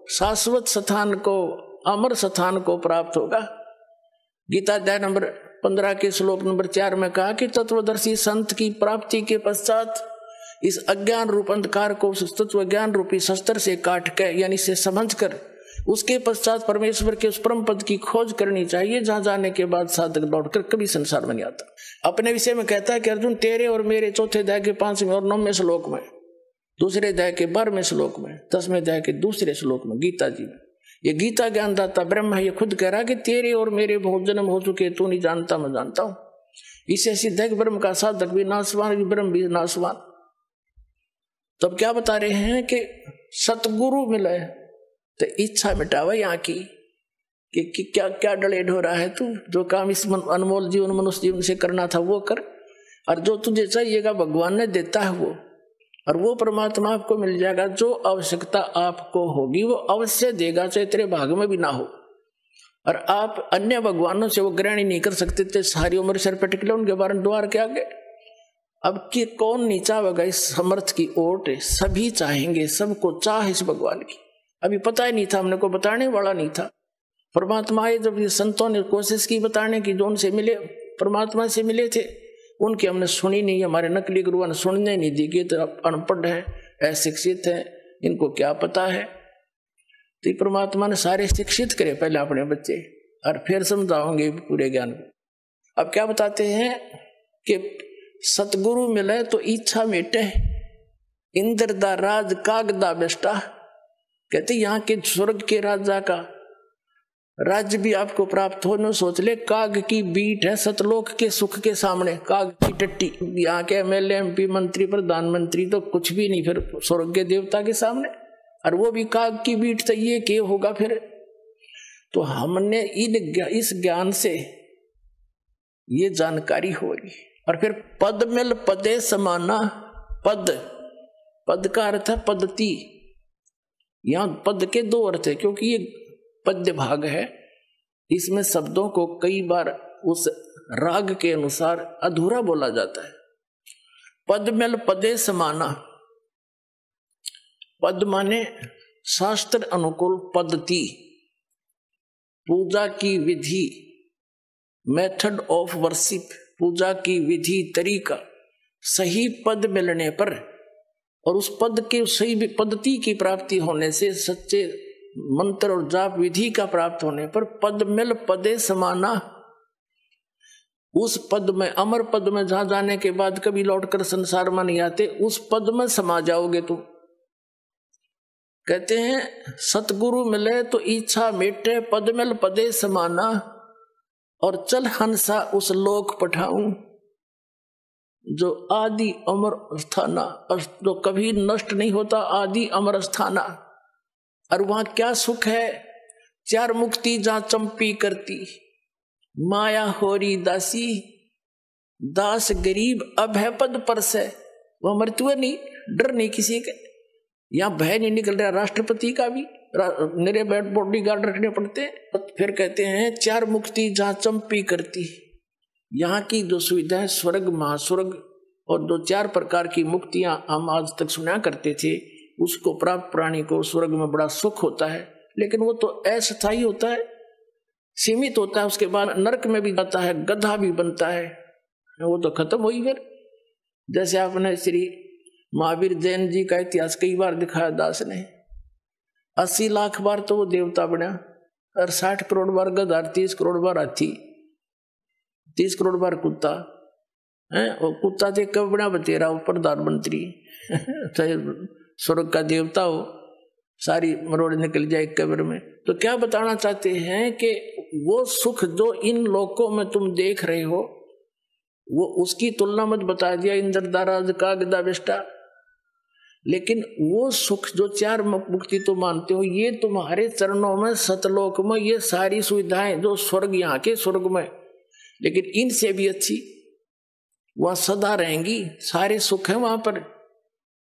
शाश्वत स्थान को, अमर स्थान को प्राप्त होगा। गीता अध्याय नंबर 15 के श्लोक नंबर 4 में कहा कि तत्वदर्शी संत की प्राप्ति के पश्चात इस अज्ञान रूप अंधकार को उस तत्व ज्ञान रूपी शस्त्र से काट के, यानी से समझ कर, उसके पश्चात परमेश्वर के उस परम पद की खोज करनी चाहिए, जहां जाने के बाद साधक लौटकर कभी संसार में नहीं आता। अपने विषय में कहता है कि अर्जुन तेरे और मेरे 4थे अध्याय के 5वें और 9वें श्लोक में, 2रे अध्याय के 12वें श्लोक में, 10वें अध्याय के 2रे श्लोक में, गीता जी में, ये गीता ज्ञानदाता ब्रह्म है, ये खुद कह रहा कि तेरे और मेरे बहुत जन्म हो चुके, तू नहीं जानता मैं जानता हूं। इसे सिद्ध है कि ब्रह्म का साधक भी नाशवान, ब्रह्म भी नाशवान। तब क्या बता रहे हैं कि सतगुरु मिले तो इच्छा मिटावा यहाँ की कि क्या क्या डले ढो रहा है तू, जो काम इस अनमोल जीवन मनुष्य जीवन से करना था वो कर, और जो तुझे चाहिएगा भगवान ने देता है वो, और वो परमात्मा आपको मिल जाएगा। जो आवश्यकता आपको होगी वो अवश्य देगा, चाहे तेरे भाग में भी ना हो। और आप अन्य भगवानों से वो ग्रहण नहीं कर सकते थे, सारी उम्र सर पे टिकले उनके बारे में द्वार के आगे। अब कि कौन नहीं चाहेगा इस समर्थ की ओट, सभी चाहेंगे, सबको चाह इस भगवान की। अभी पता ही नहीं था, हमने को बताने वाला नहीं था। परमात्मा आए जब ये संतों ने कोशिश की बताने की, जो उनसे मिले परमात्मा से मिले थे, उनकी हमने सुनी नहीं। हमारे नकली गुरुओं ने सुनने नहीं दी कि तो अनपढ़ है, अशिक्षित है, इनको क्या पता है। तो परमात्मा ने सारे शिक्षित करे पहले अपने बच्चे, और फिर समझाओगे पूरे ज्ञान को। अब क्या बताते हैं कि सतगुरु मिले तो इच्छा मिटे, इंद्र दा राज कागदा बेस्टा। कहते यहाँ के स्वर्ग के राजा का राज्य भी आपको प्राप्त हो, न सोच ले काग की बीट है सतलोक के सुख के सामने, काग की टट्टी। यहाँ के एमएलए एमपी मंत्री प्रधानमंत्री तो कुछ भी नहीं फिर स्वर्ग के देवता के सामने, और वो भी काग की बीट, तो ये क्या होगा फिर। तो हमने इस ज्ञान से ये जानकारी हो रही। और फिर पद मिल पदे समाना, पद का अर्थ है पद्धति। यहां पद के 2 अर्थ है, क्योंकि ये पद्य भाग है, इसमें शब्दों को कई बार उस राग के अनुसार अधूरा बोला जाता है। पद मिल पदे समाना, पद माने शास्त्र अनुकूल पद्धति, पूजा की विधि, मेथड ऑफ वर्शिप, पूजा की विधि तरीका। सही पद मिलने पर और उस पद के सही पद्धति की प्राप्ति होने से, सच्चे मंत्र और जाप विधि का प्राप्त होने पर, पद मिल पदे समाना, उस पद में, अमर पद में, जहां जाने के बाद कभी लौटकर संसार में नहीं आते, उस पद में समा जाओगे तुम। कहते हैं सतगुरु मिले तो इच्छा मिटे, पद मिल पदे समाना, और चल हंसा उस लोक पठाऊं जो आदि अमर स्थाना, जो कभी नष्ट नहीं होता, आदि अमर स्थाना। और वहां क्या सुख है, 4 मुक्ति जहां चंपी करती, माया होरी दासी, दास गरीब अब है पद पर से। वह मृत्यु नहीं, डर नहीं किसी के, यहां भय नहीं निकल रहा राष्ट्रपति का भी, मेरे बॉडी गार्ड रखने पड़ते। फिर कहते हैं 4 मुक्ति जहां चंपी करती, यहाँ की जो सुविधाएं, स्वर्ग महास्वर्ग और 2-4 प्रकार की मुक्तियां हम आज तक सुना करते थे, उसको प्राप्त प्राणी को स्वर्ग में बड़ा सुख होता है, लेकिन वो तो अस्थायी होता है, सीमित होता है। उसके बाद नरक में भी जाता है, गधा भी बनता है, वो तो खत्म हुई फिर। जैसे आपने श्री महावीर जैन जी का इतिहास कई बार दिखाया दास ने, 80 लाख बार तो वो देवता बना, और 60 करोड़ बार गधा, 30 करोड़ बार हाथी, 30 करोड़ बार कुत्ता है। और कुत्ता थे कब बना बतेरा हो प्रधानमंत्री चाहे स्वर्ग का देवता हो, सारी मरोड़ निकल जाए कब्र में। तो क्या बताना चाहते हैं कि वो सुख जो इन लोकों में तुम देख रहे हो, वो उसकी तुलना मत बता दिया इंद्रदाराज का गदा बेष्टा। लेकिन वो सुख जो 4 मुक्ति तो मानते हो, ये तुम्हारे चरणों में सतलोक में ये सारी सुविधाएं जो स्वर्ग यहाँ के स्वर्ग में, लेकिन इनसे भी अच्छी वहां सदा रहेंगी, सारे सुख है वहां पर।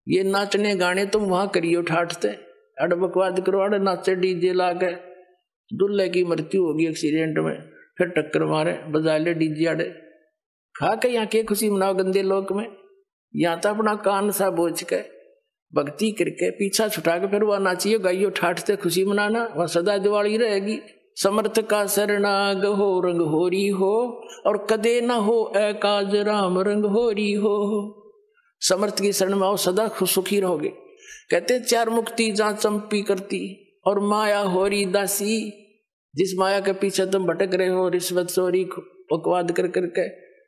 ये नाचने गाने तुम वहां करियो ठाठते, अड़ बकवाद करो, अड़ नाचे डीजे ला के, दूल्हे की मृत्यु होगी एक्सीडेंट में, फिर टक्कर मारे बजा ले डीजे अड़े, खा के यहाँ के खुशी मनाओ गंदे लोक में। यहाँ तो अपना कान सा बोझ के भक्ति करके पीछा छुटा के फिर वह नाचियो गाइयो ठाठते खुशी मनाना, वह सदा दिवाली रहेगी। समर्थ का शरणाग हो रंग होरी हो, और कदे न हो एकाज राम रंग होरी हो। समर्थ की शरण में आओ, सदा खुश सुखी रहोगे। कहते 4 मुक्ति जहाँ चंपी करती, और माया होरी दासी, जिस माया के पीछे तुम भटक रहे हो रिश्वत चोरी बकवाद कर करके,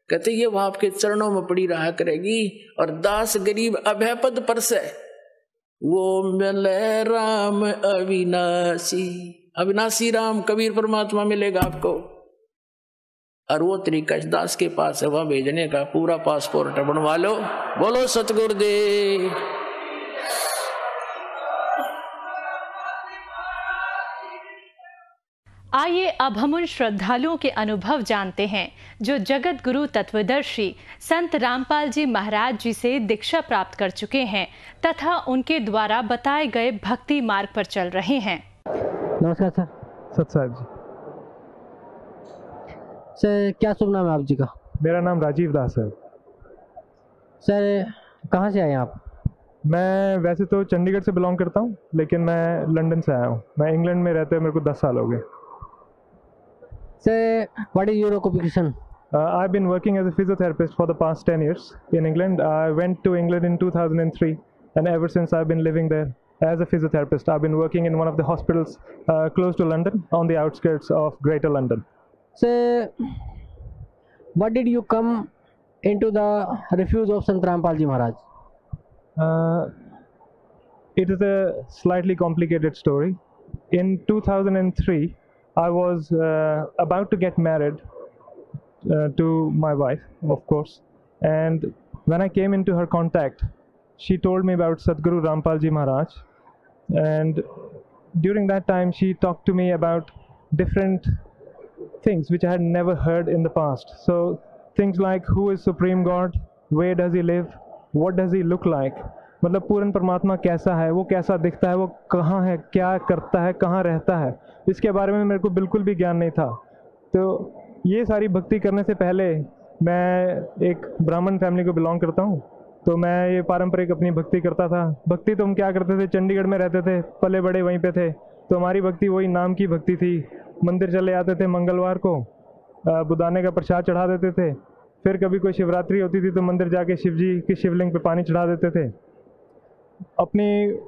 कहते ये वहां आपके चरणों में पड़ी रहा करेगी। और दास गरीब अभय पद पर से वो मिले राम अविनाशी, अविनाशी राम कबीर परमात्मा मिलेगा आपको। और वो तरीका इस दास के पास है, वहां भेजने का पूरा पासपोर्ट बनवा लो। बोलो सतगुरुदेव।
आइए अब हम उन श्रद्धालुओं के अनुभव जानते हैं जो जगत गुरु तत्वदर्शी संत रामपाल जी महाराज जी से दीक्षा प्राप्त कर चुके हैं तथा उनके द्वारा बताए गए भक्ति मार्ग पर चल रहे हैं।
नमस्कार सर।
सत साहब जी।
सर क्या शुभ नाम है आप जी का?
मेरा नाम राजीव दास है।
सर कहाँ से आए आप?
मैं वैसे तो चंडीगढ़ से बिलोंग करता हूँ, लेकिन मैं लंदन से आया हूँ। मैं इंग्लैंड में रहते हुए मेरे को 10 साल हो गए।
Sir, what is your occupation?
I've been working as a physiotherapist for the past 10 years in England. I went to England in 2003, and ever since I've been living there as a physiotherapist. I've been working in one of the hospitals close to London, on the outskirts of Greater London.
Sir, what did you come into the refuge of Sant Rampal Ji Maharaj?
It is a slightly complicated story. In 2003, I was about to get married to my wife, of course, and when I came into her contact, she told me about Sadguru Rampal Ji Maharaj, and during that time she talked to me about different things which I had never heard in the past. So things like who is Supreme God, where does he live, what does he look like, मतलब पूर्ण परमात्मा कैसा है, वो कैसा दिखता है, वो कहाँ है, क्या करता है, कहाँ रहता है, इसके बारे में मेरे को बिल्कुल भी ज्ञान नहीं था। तो ये सारी भक्ति करने से पहले मैं एक ब्राह्मण फैमिली को बिलोंग करता हूँ, तो मैं ये पारंपरिक अपनी भक्ति करता था। भक्ति तो हम क्या करते थे, चंडीगढ़ में रहते थे, पले बड़े वहीं पे थे, तो हमारी भक्ति वही नाम की भक्ति थी। मंदिर चले आते थे, मंगलवार को बुदाने का प्रसाद चढ़ा देते थे, फिर कभी कोई शिवरात्रि होती थी तो मंदिर जाके शिव जी की शिवलिंग पे पानी चढ़ा देते थे। अपनी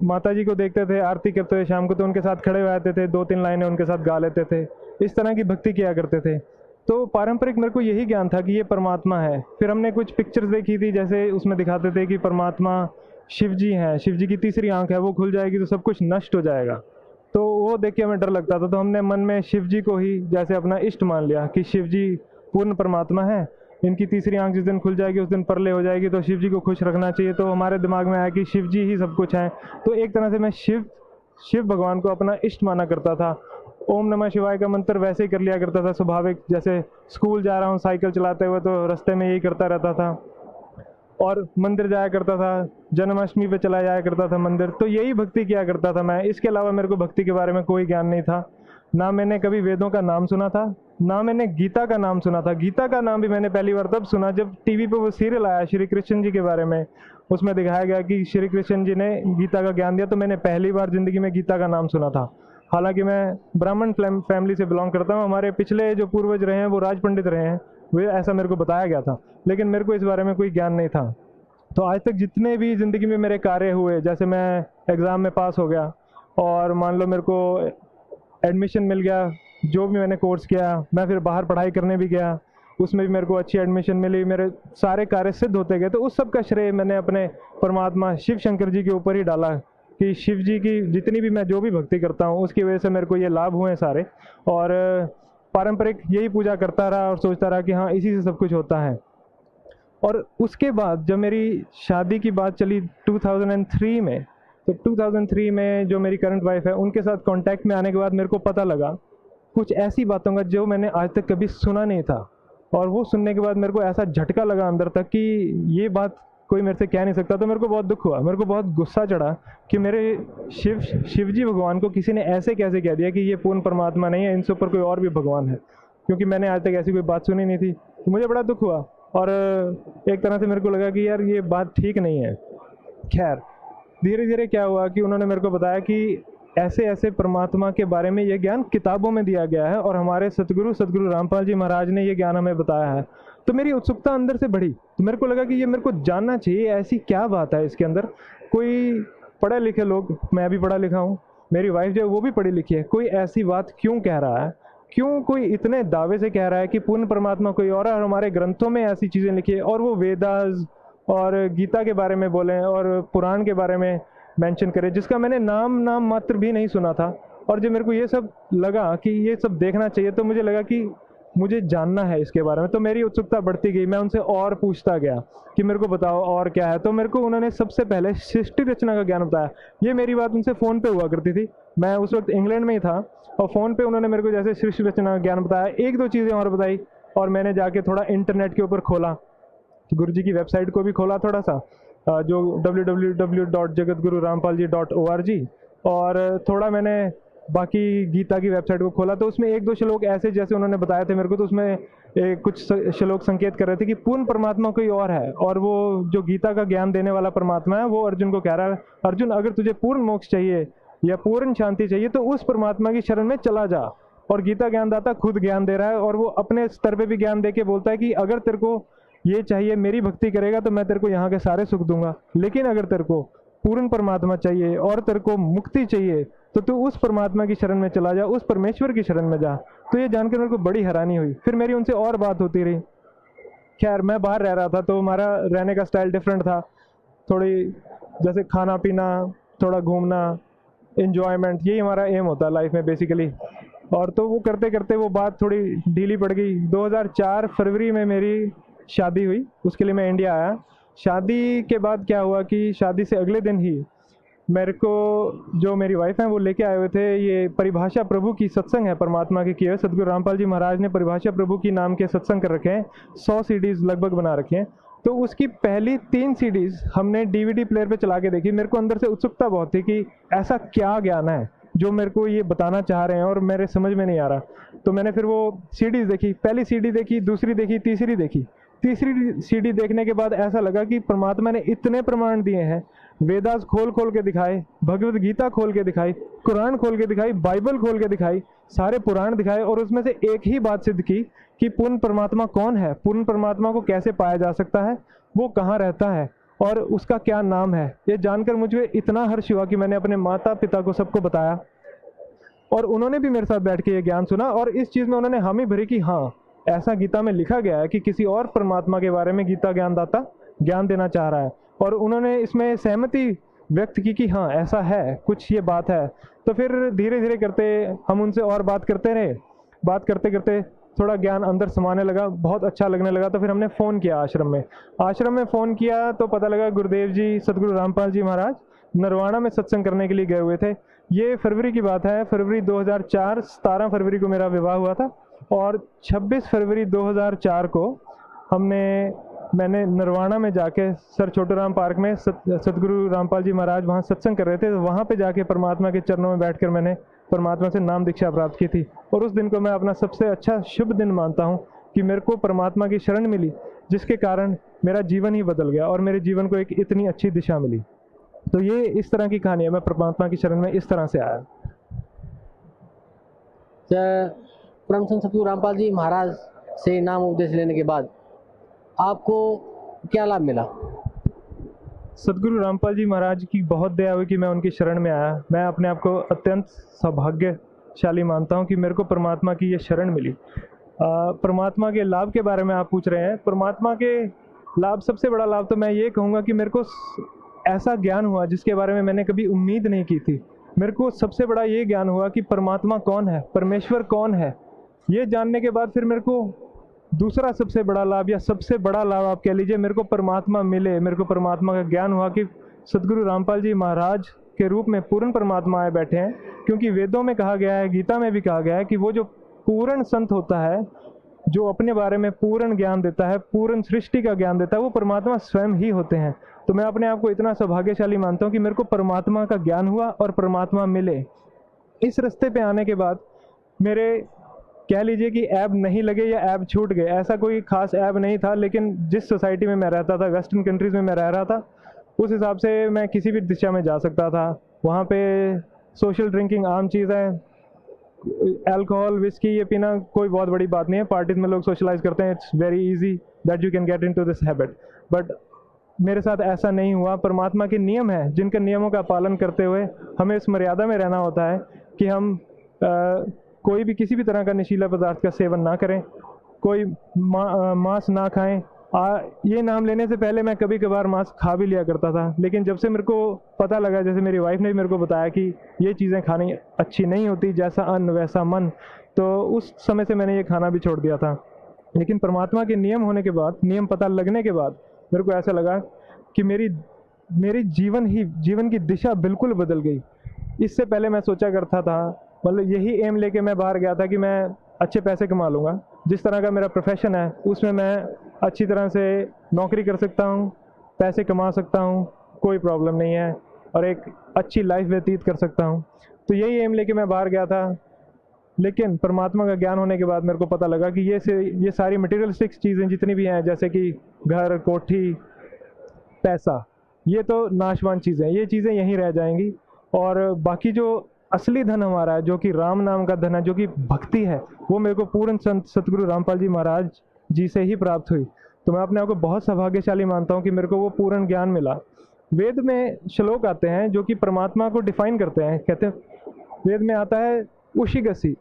माता जी को देखते थे आरती करते हुए शाम को, तो उनके साथ खड़े हो जाते थे, 2-3 लाइनें उनके साथ गा लेते थे। इस तरह की भक्ति किया करते थे। तो पारंपरिक मेरे को यही ज्ञान था कि ये परमात्मा है। फिर हमने कुछ पिक्चर्स देखी थी, जैसे उसमें दिखाते थे कि परमात्मा शिव जी हैं, शिव जी की तीसरी आंख है, वो खुल जाएगी तो सब कुछ नष्ट हो जाएगा। तो वो देख के हमें डर लगता था, तो हमने मन में शिव जी को ही जैसे अपना इष्ट मान लिया कि शिव जी पूर्ण परमात्मा है, इनकी तीसरी आंख जिस दिन खुल जाएगी उस दिन परले हो जाएगी, तो शिव जी को खुश रखना चाहिए। तो हमारे दिमाग में आया कि शिव जी ही सब कुछ है। तो एक तरह से मैं शिव भगवान को अपना इष्ट माना करता था। ओम नमः शिवाय का मंत्र वैसे ही कर लिया करता था स्वाभाविक, जैसे स्कूल जा रहा हूँ साइकिल चलाते हुए तो रास्ते में यही करता रहता था, और मंदिर जाया करता था, जन्माष्टमी पे चला जाया करता था मंदिर, तो यही भक्ति किया करता था मैं। इसके अलावा मेरे को भक्ति के बारे में कोई ज्ञान नहीं था। ना मैंने कभी वेदों का नाम सुना था, ना मैंने गीता का नाम सुना था। गीता का नाम भी मैंने पहली बार तब सुना जब टीवी पे वो सीरियल आया श्री कृष्ण जी के बारे में। उसमें दिखाया गया कि श्री कृष्ण जी ने गीता का ज्ञान दिया, तो मैंने पहली बार ज़िंदगी में गीता का नाम सुना था। हालांकि मैं ब्राह्मण फैमिली से बिलोंग करता हूँ, हमारे पिछले जो पूर्वज रहे हैं वो राज पंडित रहे हैं, वे ऐसा मेरे को बताया गया था, लेकिन मेरे को इस बारे में कोई ज्ञान नहीं था। तो आज तक जितने भी ज़िंदगी में मेरे कार्य हुए, जैसे मैं एग्ज़ाम में पास हो गया और मान लो मेरे को एडमिशन मिल गया, जो भी मैंने कोर्स किया, मैं फिर बाहर पढ़ाई करने भी गया, उसमें भी मेरे को अच्छी एडमिशन मिली, मेरे सारे कार्य सिद्ध होते गए। तो उस सब का श्रेय मैंने अपने परमात्मा शिव शंकर जी के ऊपर ही डाला कि शिव जी की जितनी भी मैं जो भी भक्ति करता हूँ उसकी वजह से मेरे को ये लाभ हुए सारे। और पारंपरिक यही पूजा करता रहा और सोचता रहा कि हाँ इसी से सब कुछ होता है। और उसके बाद जब मेरी शादी की बात चली 2003 में, तो 2003 में जो मेरी करंट वाइफ है उनके साथ कांटेक्ट में आने के बाद मेरे को पता लगा कुछ ऐसी बातों का जो मैंने आज तक कभी सुना नहीं था। और वो सुनने के बाद मेरे को ऐसा झटका लगा अंदर तक कि ये बात कोई मेरे से कह नहीं सकता। तो मेरे को बहुत दुख हुआ, मेरे को बहुत गुस्सा चढ़ा कि मेरे शिव जी भगवान को किसी ने ऐसे कैसे कह दिया कि ये पूर्ण परमात्मा नहीं है, इनसे ऊपर कोई और भी भगवान है, क्योंकि मैंने आज तक ऐसी कोई बात सुनी नहीं थी। तो मुझे बड़ा दुख हुआ और एक तरह से मेरे को लगा कि यार ये बात ठीक नहीं है। खैर धीरे धीरे क्या हुआ कि उन्होंने मेरे को बताया कि ऐसे ऐसे परमात्मा के बारे में ये ज्ञान किताबों में दिया गया है और हमारे सतगुरु रामपाल जी महाराज ने ये ज्ञान हमें बताया है। तो मेरी उत्सुकता अंदर से बढ़ी, तो मेरे को लगा कि ये मेरे को जानना चाहिए, ऐसी क्या बात है इसके अंदर। कोई पढ़े लिखे लोग, मैं भी पढ़ा लिखा हूँ, मेरी वाइफ जो है वो भी पढ़ी लिखी है, कोई ऐसी बात क्यों कह रहा है, क्यों कोई इतने दावे से कह रहा है कि पूर्ण परमात्मा कोई और है। और हमारे ग्रंथों में ऐसी चीज़ें लिखी है और वो वेदास और गीता के बारे में बोलें और पुराण के बारे में मेंशन करें, जिसका मैंने नाम मात्र भी नहीं सुना था। और जब मेरे को ये सब लगा कि ये सब देखना चाहिए, तो मुझे लगा कि मुझे जानना है इसके बारे में। तो मेरी उत्सुकता बढ़ती गई, मैं उनसे और पूछता गया कि मेरे को बताओ और क्या है। तो मेरे को उन्होंने सबसे पहले सृष्टि रचना का ज्ञान बताया। ये मेरी बात उनसे फ़ोन पे हुआ करती थी, मैं उस वक्त इंग्लैंड में ही था, और फ़ोन पे उन्होंने मेरे को जैसे सृष्टि रचना का ज्ञान बताया, एक दो चीज़ें और बताई। और मैंने जाके थोड़ा इंटरनेट के ऊपर खोला, गुरु जी की वेबसाइट को भी खोला थोड़ा सा, जो www.jagatgururampalji.org, और थोड़ा मैंने बाकी गीता की वेबसाइट को खोला। तो उसमें एक दो श्लोक ऐसे जैसे उन्होंने बताए थे मेरे को, तो उसमें कुछ श्लोक संकेत कर रहे थे कि पूर्ण परमात्मा कोई और है, और वो जो गीता का ज्ञान देने वाला परमात्मा है वो अर्जुन को कह रहा है, अर्जुन अगर तुझे पूर्ण मोक्ष चाहिए या पूर्ण शांति चाहिए तो उस परमात्मा की शरण में चला जा। और गीता ज्ञानदाता खुद ज्ञान दे रहा है, और वो अपने स्तर पे भी ज्ञान दे के बोलता है कि अगर तेरे को ये चाहिए, मेरी भक्ति करेगा तो मैं तेरे को यहाँ के सारे सुख दूंगा, लेकिन अगर तेरे को पूर्ण परमात्मा चाहिए और तेरे को मुक्ति चाहिए तो तू उस परमात्मा की शरण में चला जा, उस परमेश्वर की शरण में जा। तो ये जानकर मेरे को बड़ी हैरानी हुई। फिर मेरी उनसे और बात होती रही। खैर मैं बाहर रह रहा था तो हमारा रहने का स्टाइल डिफरेंट था, थोड़ी जैसे खाना पीना, थोड़ा घूमना, इन्जॉयमेंट, यही हमारा एम होता है लाइफ में बेसिकली। और तो वो करते करते वो बात थोड़ी ढीली पड़ गई। 2004 फरवरी में मेरी शादी हुई, उसके लिए मैं इंडिया आया। शादी के बाद क्या हुआ कि शादी से अगले दिन ही मेरे को जो मेरी वाइफ है वो लेके आए हुए थे, ये परिभाषा प्रभु की सत्संग है परमात्मा के किए हुए। सतगुरु रामपाल जी महाराज ने परिभाषा प्रभु की नाम के सत्संग कर रखे हैं, 100 सीडीज़ लगभग बना रखे हैं। तो उसकी पहली 3 सीडीज़ हमने डीवीडी प्लेयर पे चला के देखी। मेरे को अंदर से उत्सुकता बहुत थी कि ऐसा क्या ज्ञान है जो मेरे को ये बताना चाह रहे हैं और मेरे समझ में नहीं आ रहा। तो मैंने फिर वो सीडीज़ देखी, पहली सीडी देखी, दूसरी देखी, तीसरी देखी। तीसरी सीडी देखने के बाद ऐसा लगा कि परमात्मा ने इतने प्रमाण दिए हैं, वेदास खोल खोल के दिखाए, भगवत गीता खोल के दिखाई, कुरान खोल के दिखाई, बाइबल खोल के दिखाई, सारे पुराण दिखाए, और उसमें से एक ही बात सिद्ध की कि पूर्ण परमात्मा कौन है, पूर्ण परमात्मा को कैसे पाया जा सकता है, वो कहाँ रहता है और उसका क्या नाम है। ये जानकर मुझे इतना हर्ष हुआ कि मैंने अपने माता पिता को सबको बताया, और उन्होंने भी मेरे साथ बैठ के ये ज्ञान सुना। और इस चीज़ में उन्होंने हामी भरी कि हाँ ऐसा गीता में लिखा गया है कि किसी और परमात्मा के बारे में गीता ज्ञानदाता ज्ञान देना चाह रहा है, और उन्होंने इसमें सहमति व्यक्त की कि हाँ ऐसा है, कुछ ये बात है। तो फिर धीरे धीरे करते हम उनसे और बात करते रहे, बात करते करते थोड़ा ज्ञान अंदर समाने लगा, बहुत अच्छा लगने लगा। तो फिर हमने फ़ोन किया आश्रम में फ़ोन किया तो पता लगा गुरुदेव जी सतगुरु रामपाल जी महाराज नरवाना में सत्संग करने के लिए गए हुए थे। ये फरवरी की बात है, फरवरी 2004, 17 फरवरी को मेरा विवाह हुआ था, और 26 फरवरी 2004 को मैंने नरवाना में जाके सर छोटूराम पार्क में सतगुरु रामपाल जी महाराज वहाँ सत्संग कर रहे थे, तो वहाँ पे जाके परमात्मा के चरणों में बैठकर मैंने परमात्मा से नाम दीक्षा प्राप्त की थी। और उस दिन को मैं अपना सबसे अच्छा शुभ दिन मानता हूँ कि मेरे को परमात्मा की शरण मिली, जिसके कारण मेरा जीवन ही बदल गया और मेरे जीवन को एक इतनी अच्छी दिशा मिली। तो ये इस तरह की कहानी है, मैं परमात्मा की शरण में इस तरह से आया।
परम संत सतगुरु रामपाल जी महाराज से नाम उपदेश लेने के बाद आपको क्या लाभ मिला?
सतगुरु रामपाल जी महाराज की बहुत दया हुई कि मैं उनकी शरण में आया। मैं अपने आप को अत्यंत सौभाग्यशाली मानता हूँ कि मेरे को परमात्मा की ये शरण मिली। परमात्मा के लाभ के बारे में आप पूछ रहे हैं। परमात्मा के लाभ, सबसे बड़ा लाभ तो मैं ये कहूँगा कि मेरे को ऐसा ज्ञान हुआ जिसके बारे में मैंने कभी उम्मीद नहीं की थी। मेरे को सबसे बड़ा ये ज्ञान हुआ कि परमात्मा कौन है, परमेश्वर कौन है। ये जानने के बाद फिर मेरे को दूसरा सबसे बड़ा लाभ, या सबसे बड़ा लाभ आप कह लीजिए, मेरे को परमात्मा मिले। मेरे को परमात्मा का ज्ञान हुआ कि सतगुरु रामपाल जी महाराज के रूप में पूर्ण परमात्मा आए बैठे हैं। क्योंकि वेदों में कहा गया है, गीता में भी कहा गया है कि वो जो पूर्ण संत होता है, जो अपने बारे में पूर्ण ज्ञान देता है, पूर्ण सृष्टि का ज्ञान देता है, वो परमात्मा स्वयं ही होते हैं। तो मैं अपने आप को इतना सौभाग्यशाली मानता हूँ कि मेरे को परमात्मा का ज्ञान हुआ और परमात्मा मिले। इस रास्ते पे आने के बाद मेरे कह लीजिए कि ऐब नहीं लगे या ऐब छूट गए, ऐसा कोई खास ऐब नहीं था। लेकिन जिस सोसाइटी में मैं रहता था, वेस्टर्न कंट्रीज़ में मैं रह रहा था, उस हिसाब से मैं किसी भी दिशा में जा सकता था। वहाँ पे सोशल ड्रिंकिंग आम चीज़ है, अल्कोहल, विस्की ये पीना कोई बहुत बड़ी बात नहीं है। पार्टीज में लोग सोशलाइज करते हैं, it's very easy that you can get into this habit. But मेरे साथ ऐसा नहीं हुआ। परमात्मा के नियम है, जिनके नियमों का पालन करते हुए हमें इस मर्यादा में रहना होता है कि हम कोई भी किसी भी तरह का नशीला पदार्थ का सेवन ना करें, कोई मांस ना खाएं। ये नाम लेने से पहले मैं कभी कभार मांस खा भी लिया करता था, लेकिन जब से मेरे को पता लगा, जैसे मेरी वाइफ ने भी मेरे को बताया कि ये चीज़ें खानी अच्छी नहीं होती, जैसा अन्न वैसा मन, तो उस समय से मैंने ये खाना भी छोड़ दिया था। लेकिन परमात्मा के नियम होने के बाद, नियम पता लगने के बाद मेरे को ऐसा लगा कि मेरी जीवन की दिशा बिल्कुल बदल गई। इससे पहले मैं सोचा करता था, मतलब यही एम लेके मैं बाहर गया था कि मैं अच्छे पैसे कमा लूँगा, जिस तरह का मेरा प्रोफेशन है उसमें मैं अच्छी तरह से नौकरी कर सकता हूँ, पैसे कमा सकता हूँ, कोई प्रॉब्लम नहीं है, और एक अच्छी लाइफ व्यतीत कर सकता हूँ। तो यही एम लेके मैं बाहर गया था। लेकिन परमात्मा का ज्ञान होने के बाद मेरे को पता लगा कि ये सारी मटेरियलिस्टिक चीज़ें जितनी भी हैं, जैसे कि घर, कोठी, पैसा, ये तो नाशवान चीज़ें, ये चीज़ें यहीं रह जाएंगी। और बाकी जो असली धन हमारा है, जो कि राम नाम का धन है, जो कि भक्ति है, वो मेरे को पूर्ण संत सतगुरु रामपाल जी महाराज जी से ही प्राप्त हुई। तो मैं अपने आप को बहुत सौभाग्यशाली मानता हूँ कि मेरे को वो पूर्ण ज्ञान मिला। वेद में श्लोक आते हैं जो कि परमात्मा को डिफाइन करते हैं। कहते हैं, वेद में आता है उशिगसी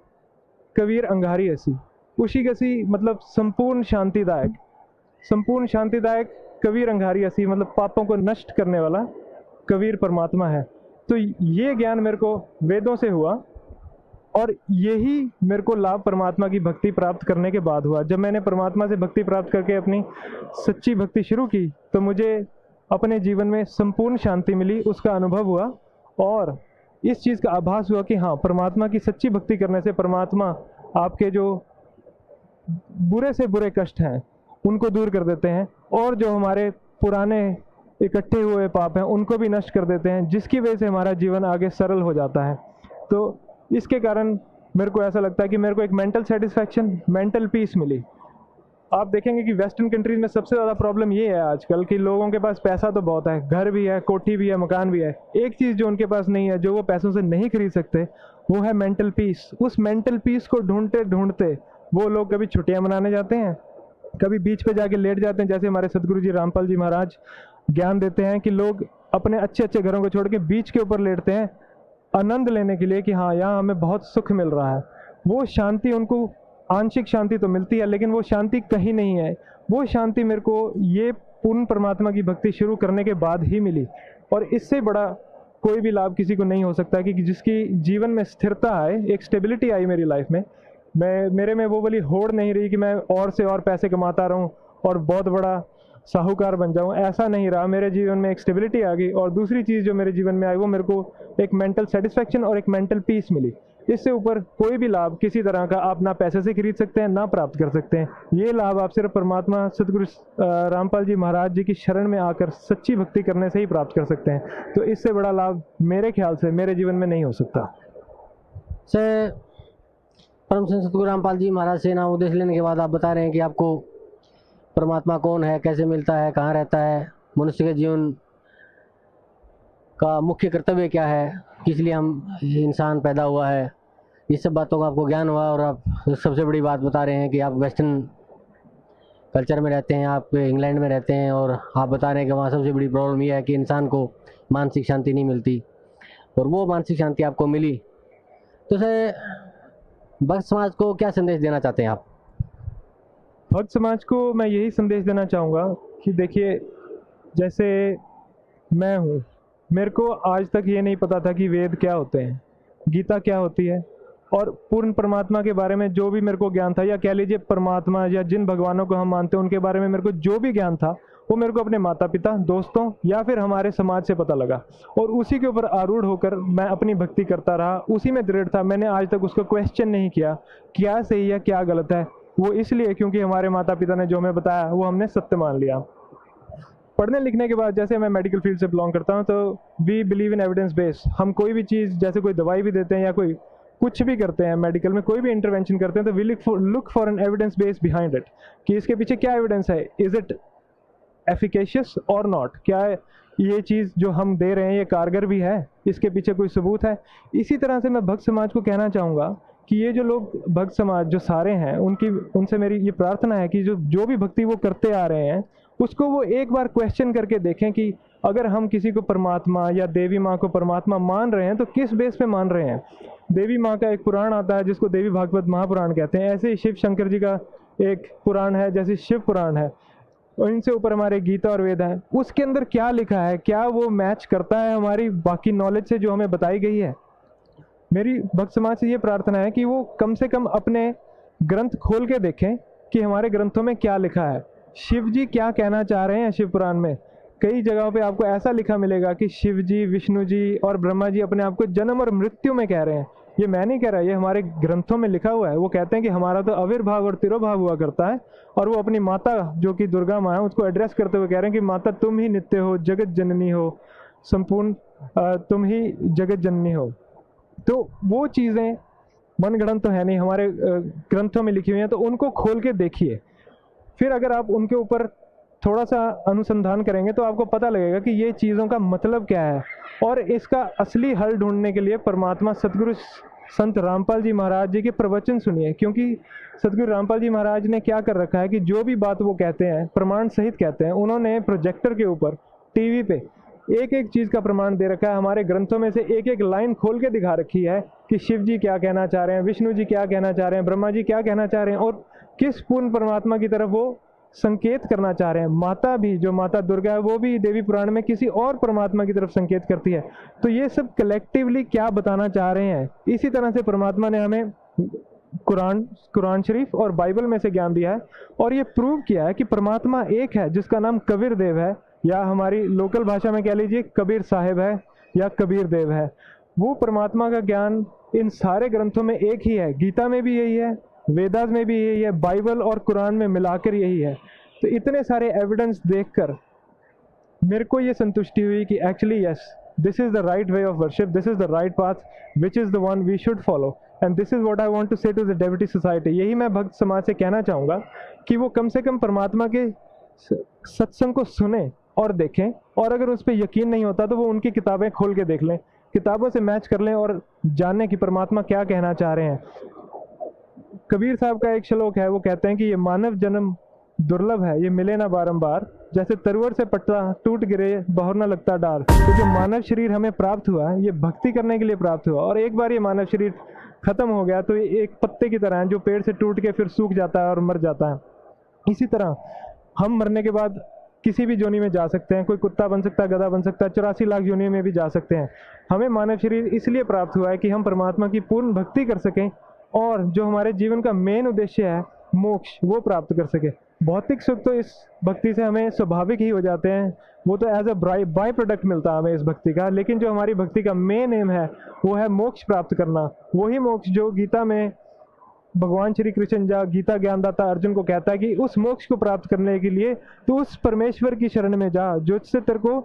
कबीर अंगारी ऐसी। उशिगसी मतलब संपूर्ण शांतिदायक, संपूर्ण शांतिदायक कबीर अंगारी ऐसी मतलब पापों को नष्ट करने वाला कबीर परमात्मा है। तो ये ज्ञान मेरे को वेदों से हुआ, और यही मेरे को लाभ परमात्मा की भक्ति प्राप्त करने के बाद हुआ। जब मैंने परमात्मा से भक्ति प्राप्त करके अपनी सच्ची भक्ति शुरू की, तो मुझे अपने जीवन में संपूर्ण शांति मिली, उसका अनुभव हुआ, और इस चीज़ का आभास हुआ कि हाँ, परमात्मा की सच्ची भक्ति करने से परमात्मा आपके जो बुरे से बुरे कष्ट हैं उनको दूर कर देते हैं, और जो हमारे पुराने इकट्ठे हुए पाप हैं उनको भी नष्ट कर देते हैं, जिसकी वजह से हमारा जीवन आगे सरल हो जाता है। तो इसके कारण मेरे को ऐसा लगता है कि मेरे को एक मेंटल सेटिस्फैक्शन, मेंटल पीस मिली। आप देखेंगे कि वेस्टर्न कंट्रीज़ में सबसे ज़्यादा प्रॉब्लम ये है आजकल कि लोगों के पास पैसा तो बहुत है, घर भी है, कोठी भी है, मकान भी है। एक चीज़ जो उनके पास नहीं है, जो वो पैसों से नहीं खरीद सकते, वो है मेंटल पीस। उस मेंटल पीस को ढूंढते ढूंढते वो लोग कभी छुट्टियाँ मनाने जाते हैं, कभी बीच पे जाके लेट जाते हैं। जैसे हमारे सतगुरु जी रामपाल जी महाराज ज्ञान देते हैं कि लोग अपने अच्छे अच्छे घरों को छोड़ के बीच के ऊपर लेटते हैं आनंद लेने के लिए कि हाँ, यहाँ हमें बहुत सुख मिल रहा है। वो शांति उनको आंशिक शांति तो मिलती है, लेकिन वो शांति कहीं नहीं है। वो शांति मेरे को ये पूर्ण परमात्मा की भक्ति शुरू करने के बाद ही मिली, और इससे बड़ा कोई भी लाभ किसी को नहीं हो सकता कि जिसकी जीवन में स्थिरता आए, एक स्टेबिलिटी आई मेरी लाइफ में। मेरे में वो वाली होड़ नहीं रही कि मैं और से और पैसे कमाता रहूं और बहुत बड़ा साहूकार बन जाऊं, ऐसा नहीं रहा। मेरे जीवन में एक स्टेबिलिटी आ गई, और दूसरी चीज़ जो मेरे जीवन में आई वो मेरे को एक मेंटल सेटिस्फैक्शन और एक मेंटल पीस मिली। इससे ऊपर कोई भी लाभ किसी तरह का आप ना पैसे से खरीद सकते हैं, ना प्राप्त कर सकते हैं। ये लाभ आप सिर्फ परमात्मा सतगुरु रामपाल जी महाराज जी की शरण में आकर सच्ची भक्ति करने से ही प्राप्त कर सकते हैं। तो इससे बड़ा लाभ मेरे ख्याल से मेरे जीवन में नहीं हो सकता।
से परम संत सतगुरु रामपाल जी महाराज से नाम उपदेश लेने के बाद आप बता रहे हैं कि आपको परमात्मा कौन है, कैसे मिलता है, कहाँ रहता है, मनुष्य के जीवन का मुख्य कर्तव्य क्या है, किस लिए हम इंसान पैदा हुआ है, इस सब बातों का आपको ज्ञान हुआ। और आप सबसे बड़ी बात बता रहे हैं कि आप वेस्टर्न कल्चर में रहते हैं, आप इंग्लैंड में रहते हैं, और आप बता रहे हैं कि वहाँ सबसे बड़ी प्रॉब्लम यह है कि इंसान को मानसिक शांति नहीं मिलती, और वो मानसिक शांति आपको मिली। तो सर, भक्त समाज को क्या संदेश देना चाहते हैं आप?
भक्त समाज को मैं यही संदेश देना चाहूँगा कि देखिए, जैसे मैं हूँ, मेरे को आज तक ये नहीं पता था कि वेद क्या होते हैं, गीता क्या होती है, और पूर्ण परमात्मा के बारे में जो भी मेरे को ज्ञान था, या कह लीजिए परमात्मा या जिन भगवानों को हम मानते हैं उनके बारे में मेरे को जो भी ज्ञान था, वो मेरे को अपने माता पिता, दोस्तों या फिर हमारे समाज से पता लगा, और उसी के ऊपर आरूढ़ होकर मैं अपनी भक्ति करता रहा, उसी में दृढ़ था। मैंने आज तक उसको क्वेश्चन नहीं किया क्या सही है क्या गलत है। वो इसलिए क्योंकि हमारे माता पिता ने जो हमें बताया वो हमने सत्य मान लिया। पढ़ने लिखने के बाद, जैसे मैं मेडिकल फील्ड से बिलोंग करता हूँ, तो we believe in evidence based. हम कोई भी चीज़, जैसे कोई दवाई भी देते हैं या कोई कुछ भी करते हैं मेडिकल में, कोई भी इंटरवेंशन करते हैं, तो we look for an evidence base behind it, कि इसके पीछे क्या एविडेंस है, इज इट एफिकेशियस और नॉट, क्या ये चीज़ जो हम दे रहे हैं ये कारगर भी है, इसके पीछे कोई सबूत है। इसी तरह से मैं भक्त समाज को कहना चाहूँगा कि ये जो लोग भक्त समाज जो सारे हैं, उनसे मेरी ये प्रार्थना है कि जो भी भक्ति वो करते आ रहे हैं उसको वो एक बार क्वेश्चन करके देखें कि अगर हम किसी को परमात्मा या देवी माँ को परमात्मा मान रहे हैं तो किस बेस पे मान रहे हैं। देवी माँ का एक पुराण आता है जिसको देवी भागवत महापुराण कहते हैं, ऐसे ही शिव शंकर जी का एक पुराण है जैसे शिव पुराण है, और इनसे ऊपर हमारे गीता और वेद है। उसके अंदर क्या लिखा है, क्या वो मैच करता है हमारी बाकी नॉलेज से जो हमें बताई गई है। मेरी भक्त समाज से ये प्रार्थना है कि वो कम से कम अपने ग्रंथ खोल के देखें कि हमारे ग्रंथों में क्या लिखा है, शिव जी क्या कहना चाह रहे हैं। शिव पुराण में कई जगहों पे आपको ऐसा लिखा मिलेगा कि शिव जी, विष्णु जी और ब्रह्मा जी अपने आप को जन्म और मृत्यु में कह रहे हैं। ये मैं नहीं कह रहा, ये हमारे ग्रंथों में लिखा हुआ है। वो कहते हैं कि हमारा तो आविर्भाव और तिरोभाव हुआ करता है, और वो अपनी माता जो कि दुर्गा माँ है उसको एड्रेस करते हुए कह रहे हैं कि माता तुम ही नित्य हो, जगत जननी हो, संपूर्ण तुम ही जगत जननी हो। तो वो चीज़ें मनगढ़ंत तो है नहीं, हमारे ग्रंथों में लिखी हुई हैं, तो उनको खोल के देखिए। फिर अगर आप उनके ऊपर थोड़ा सा अनुसंधान करेंगे तो आपको पता लगेगा कि ये चीज़ों का मतलब क्या है, और इसका असली हल ढूंढने के लिए परमात्मा सतगुरु संत रामपाल जी महाराज जी के प्रवचन सुनिए। क्योंकि सतगुरु रामपाल जी महाराज ने क्या कर रखा है कि जो भी बात वो कहते हैं प्रमाण सहित कहते हैं। उन्होंने प्रोजेक्टर के ऊपर, टीवी पे एक एक चीज़ का प्रमाण दे रखा है। हमारे ग्रंथों में से एक एक लाइन खोल के दिखा रखी है कि शिव जी क्या कहना चाह रहे हैं, विष्णु जी क्या कहना चाह रहे हैं, ब्रह्मा जी क्या कहना चाह रहे हैं, और किस पूर्ण परमात्मा की तरफ वो संकेत करना चाह रहे हैं। माता भी, जो माता दुर्गा है, वो भी देवी पुराण में किसी और परमात्मा की तरफ संकेत करती है। तो ये सब कलेक्टिवली क्या बताना चाह रहे हैं। इसी तरह से परमात्मा ने हमें कुरान शरीफ और बाइबल में से ज्ञान दिया है, और ये प्रूव किया है कि परमात्मा एक है जिसका नाम कबीर देव है, या हमारी लोकल भाषा में कह लीजिए कबीर साहिब है या कबीर देव है। वो परमात्मा का ज्ञान इन सारे ग्रंथों में एक ही है। गीता में भी यही है, वेदास में भी यही है, बाइबल और कुरान में मिलाकर यही है। तो इतने सारे एविडेंस देखकर मेरे को ये संतुष्टि हुई कि actually yes, this is the right way of worship, this is the right path which is the one we should follow, and this is what I want to say to the devotee society. यही मैं भक्त समाज से कहना चाहूँगा कि वो कम से कम परमात्मा के सत्संग को सुने और देखें, और अगर उस पर यकीन नहीं होता तो वो उनकी किताबें खोल के देख लें, किताबों से मैच कर लें और जानें कि परमात्मा क्या कहना चाह रहे हैं। कबीर साहब का एक श्लोक है, वो कहते हैं कि ये मानव जन्म दुर्लभ है, ये मिले ना बारंबार, जैसे तरवर से पट्टा टूट गिरे बहुर न लगता डार। तो जो मानव शरीर हमें प्राप्त हुआ है ये भक्ति करने के लिए प्राप्त हुआ, और एक बार ये मानव शरीर खत्म हो गया तो ये एक पत्ते की तरह है जो पेड़ से टूट के फिर सूख जाता है और मर जाता है। इसी तरह हम मरने के बाद किसी भी योनि में जा सकते हैं, कोई कुत्ता बन सकता है, गधा बन सकता है, 84 लाख योनि में भी जा सकते हैं। हमें मानव शरीर इसलिए प्राप्त हुआ है कि हम परमात्मा की पूर्ण भक्ति कर सकें, और जो हमारे जीवन का मेन उद्देश्य है मोक्ष, वो प्राप्त कर सके। भौतिक सुख तो इस भक्ति से हमें स्वाभाविक ही हो जाते हैं, वो तो एज अ बाई प्रोडक्ट मिलता है हमें इस भक्ति का। लेकिन जो हमारी भक्ति का मेन एम है वो है मोक्ष प्राप्त करना। वही मोक्ष जो गीता में भगवान श्री कृष्ण या गीता ज्ञानदाता अर्जुन को कहता है कि उस मोक्ष को प्राप्त करने के लिए तो उस परमेश्वर की शरण में जा, जो से तेरे को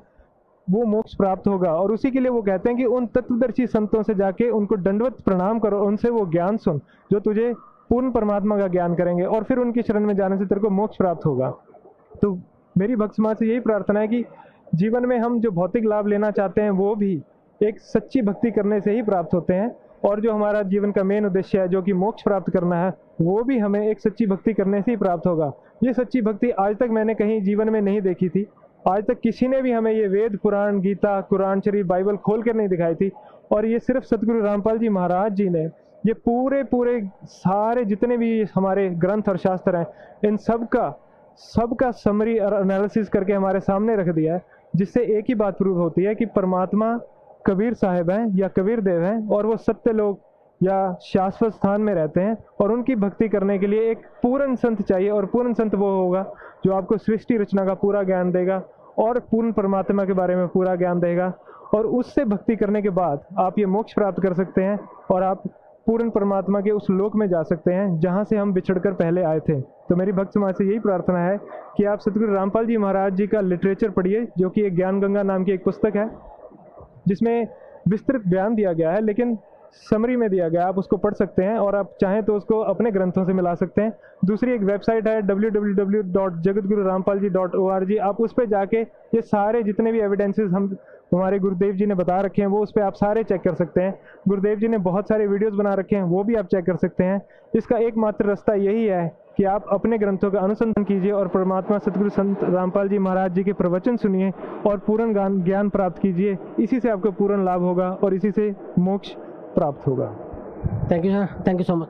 वो मोक्ष प्राप्त होगा। और उसी के लिए वो कहते हैं कि उन तत्वदर्शी संतों से जाके उनको दंडवत प्रणाम करो, उनसे वो ज्ञान सुन जो तुझे पूर्ण परमात्मा का ज्ञान करेंगे, और फिर उनकी शरण में जाने से तेरे को मोक्ष प्राप्त होगा। तो मेरी भक्त समाज से यही प्रार्थना है कि जीवन में हम जो भौतिक लाभ लेना चाहते हैं वो भी एक सच्ची भक्ति करने से ही प्राप्त होते हैं, और जो हमारा जीवन का मेन उद्देश्य है जो कि मोक्ष प्राप्त करना है, वो भी हमें एक सच्ची भक्ति करने से ही प्राप्त होगा। ये सच्ची भक्ति आज तक मैंने कहीं जीवन में नहीं देखी थी। आज तक किसी ने भी हमें ये वेद, पुराण, गीता, कुरान शरीफ, बाइबल खोल कर नहीं दिखाई थी। और ये सिर्फ सतगुरु रामपाल जी महाराज जी ने ये पूरे सारे जितने भी हमारे ग्रंथ और शास्त्र हैं, इन सबका समरी और एनालिसिस करके हमारे सामने रख दिया है, जिससे एक ही बात प्रूव होती है कि परमात्मा कबीर साहिब हैं या कबीर देव हैं, और वो सत्य लोग या शाश्वत स्थान में रहते हैं। और उनकी भक्ति करने के लिए एक पूर्ण संत चाहिए, और पूर्ण संत वो होगा जो आपको सृष्टि रचना का पूरा ज्ञान देगा और पूर्ण परमात्मा के बारे में पूरा ज्ञान देगा। और उससे भक्ति करने के बाद आप ये मोक्ष प्राप्त कर सकते हैं, और आप पूर्ण परमात्मा के उस लोक में जा सकते हैं जहाँ से हम बिछड़कर पहले आए थे। तो मेरी भक्त समाज से यही प्रार्थना है कि आप सतगुरु रामपाल जी महाराज जी का लिटरेचर पढ़िए, जो कि एक ज्ञान गंगा नाम की एक पुस्तक है, जिसमें विस्तृत बयान दिया गया है, लेकिन समरी में दिया गया। आप उसको पढ़ सकते हैं, और आप चाहें तो उसको अपने ग्रंथों से मिला सकते हैं। दूसरी एक वेबसाइट है www.jagatgururampalji.org। आप उस पर जाके ये सारे जितने भी एविडेंसेस हमारे गुरुदेव जी ने बता रखे हैं वो उस पर आप सारे चेक कर सकते हैं। गुरुदेव जी ने बहुत सारे वीडियोस बना रखे हैं, वो भी आप चेक कर सकते हैं। इसका एकमात्र रास्ता यही है कि आप अपने ग्रंथों का अनुसंधान कीजिए और परमात्मा सतगुरु संत रामपाल जी महाराज जी के प्रवचन सुनिए और पूर्ण ज्ञान प्राप्त कीजिए। इसी से आपको पूर्ण लाभ होगा और इसी से मोक्ष प्राप्त होगा।
Thank you sir, thank you so much.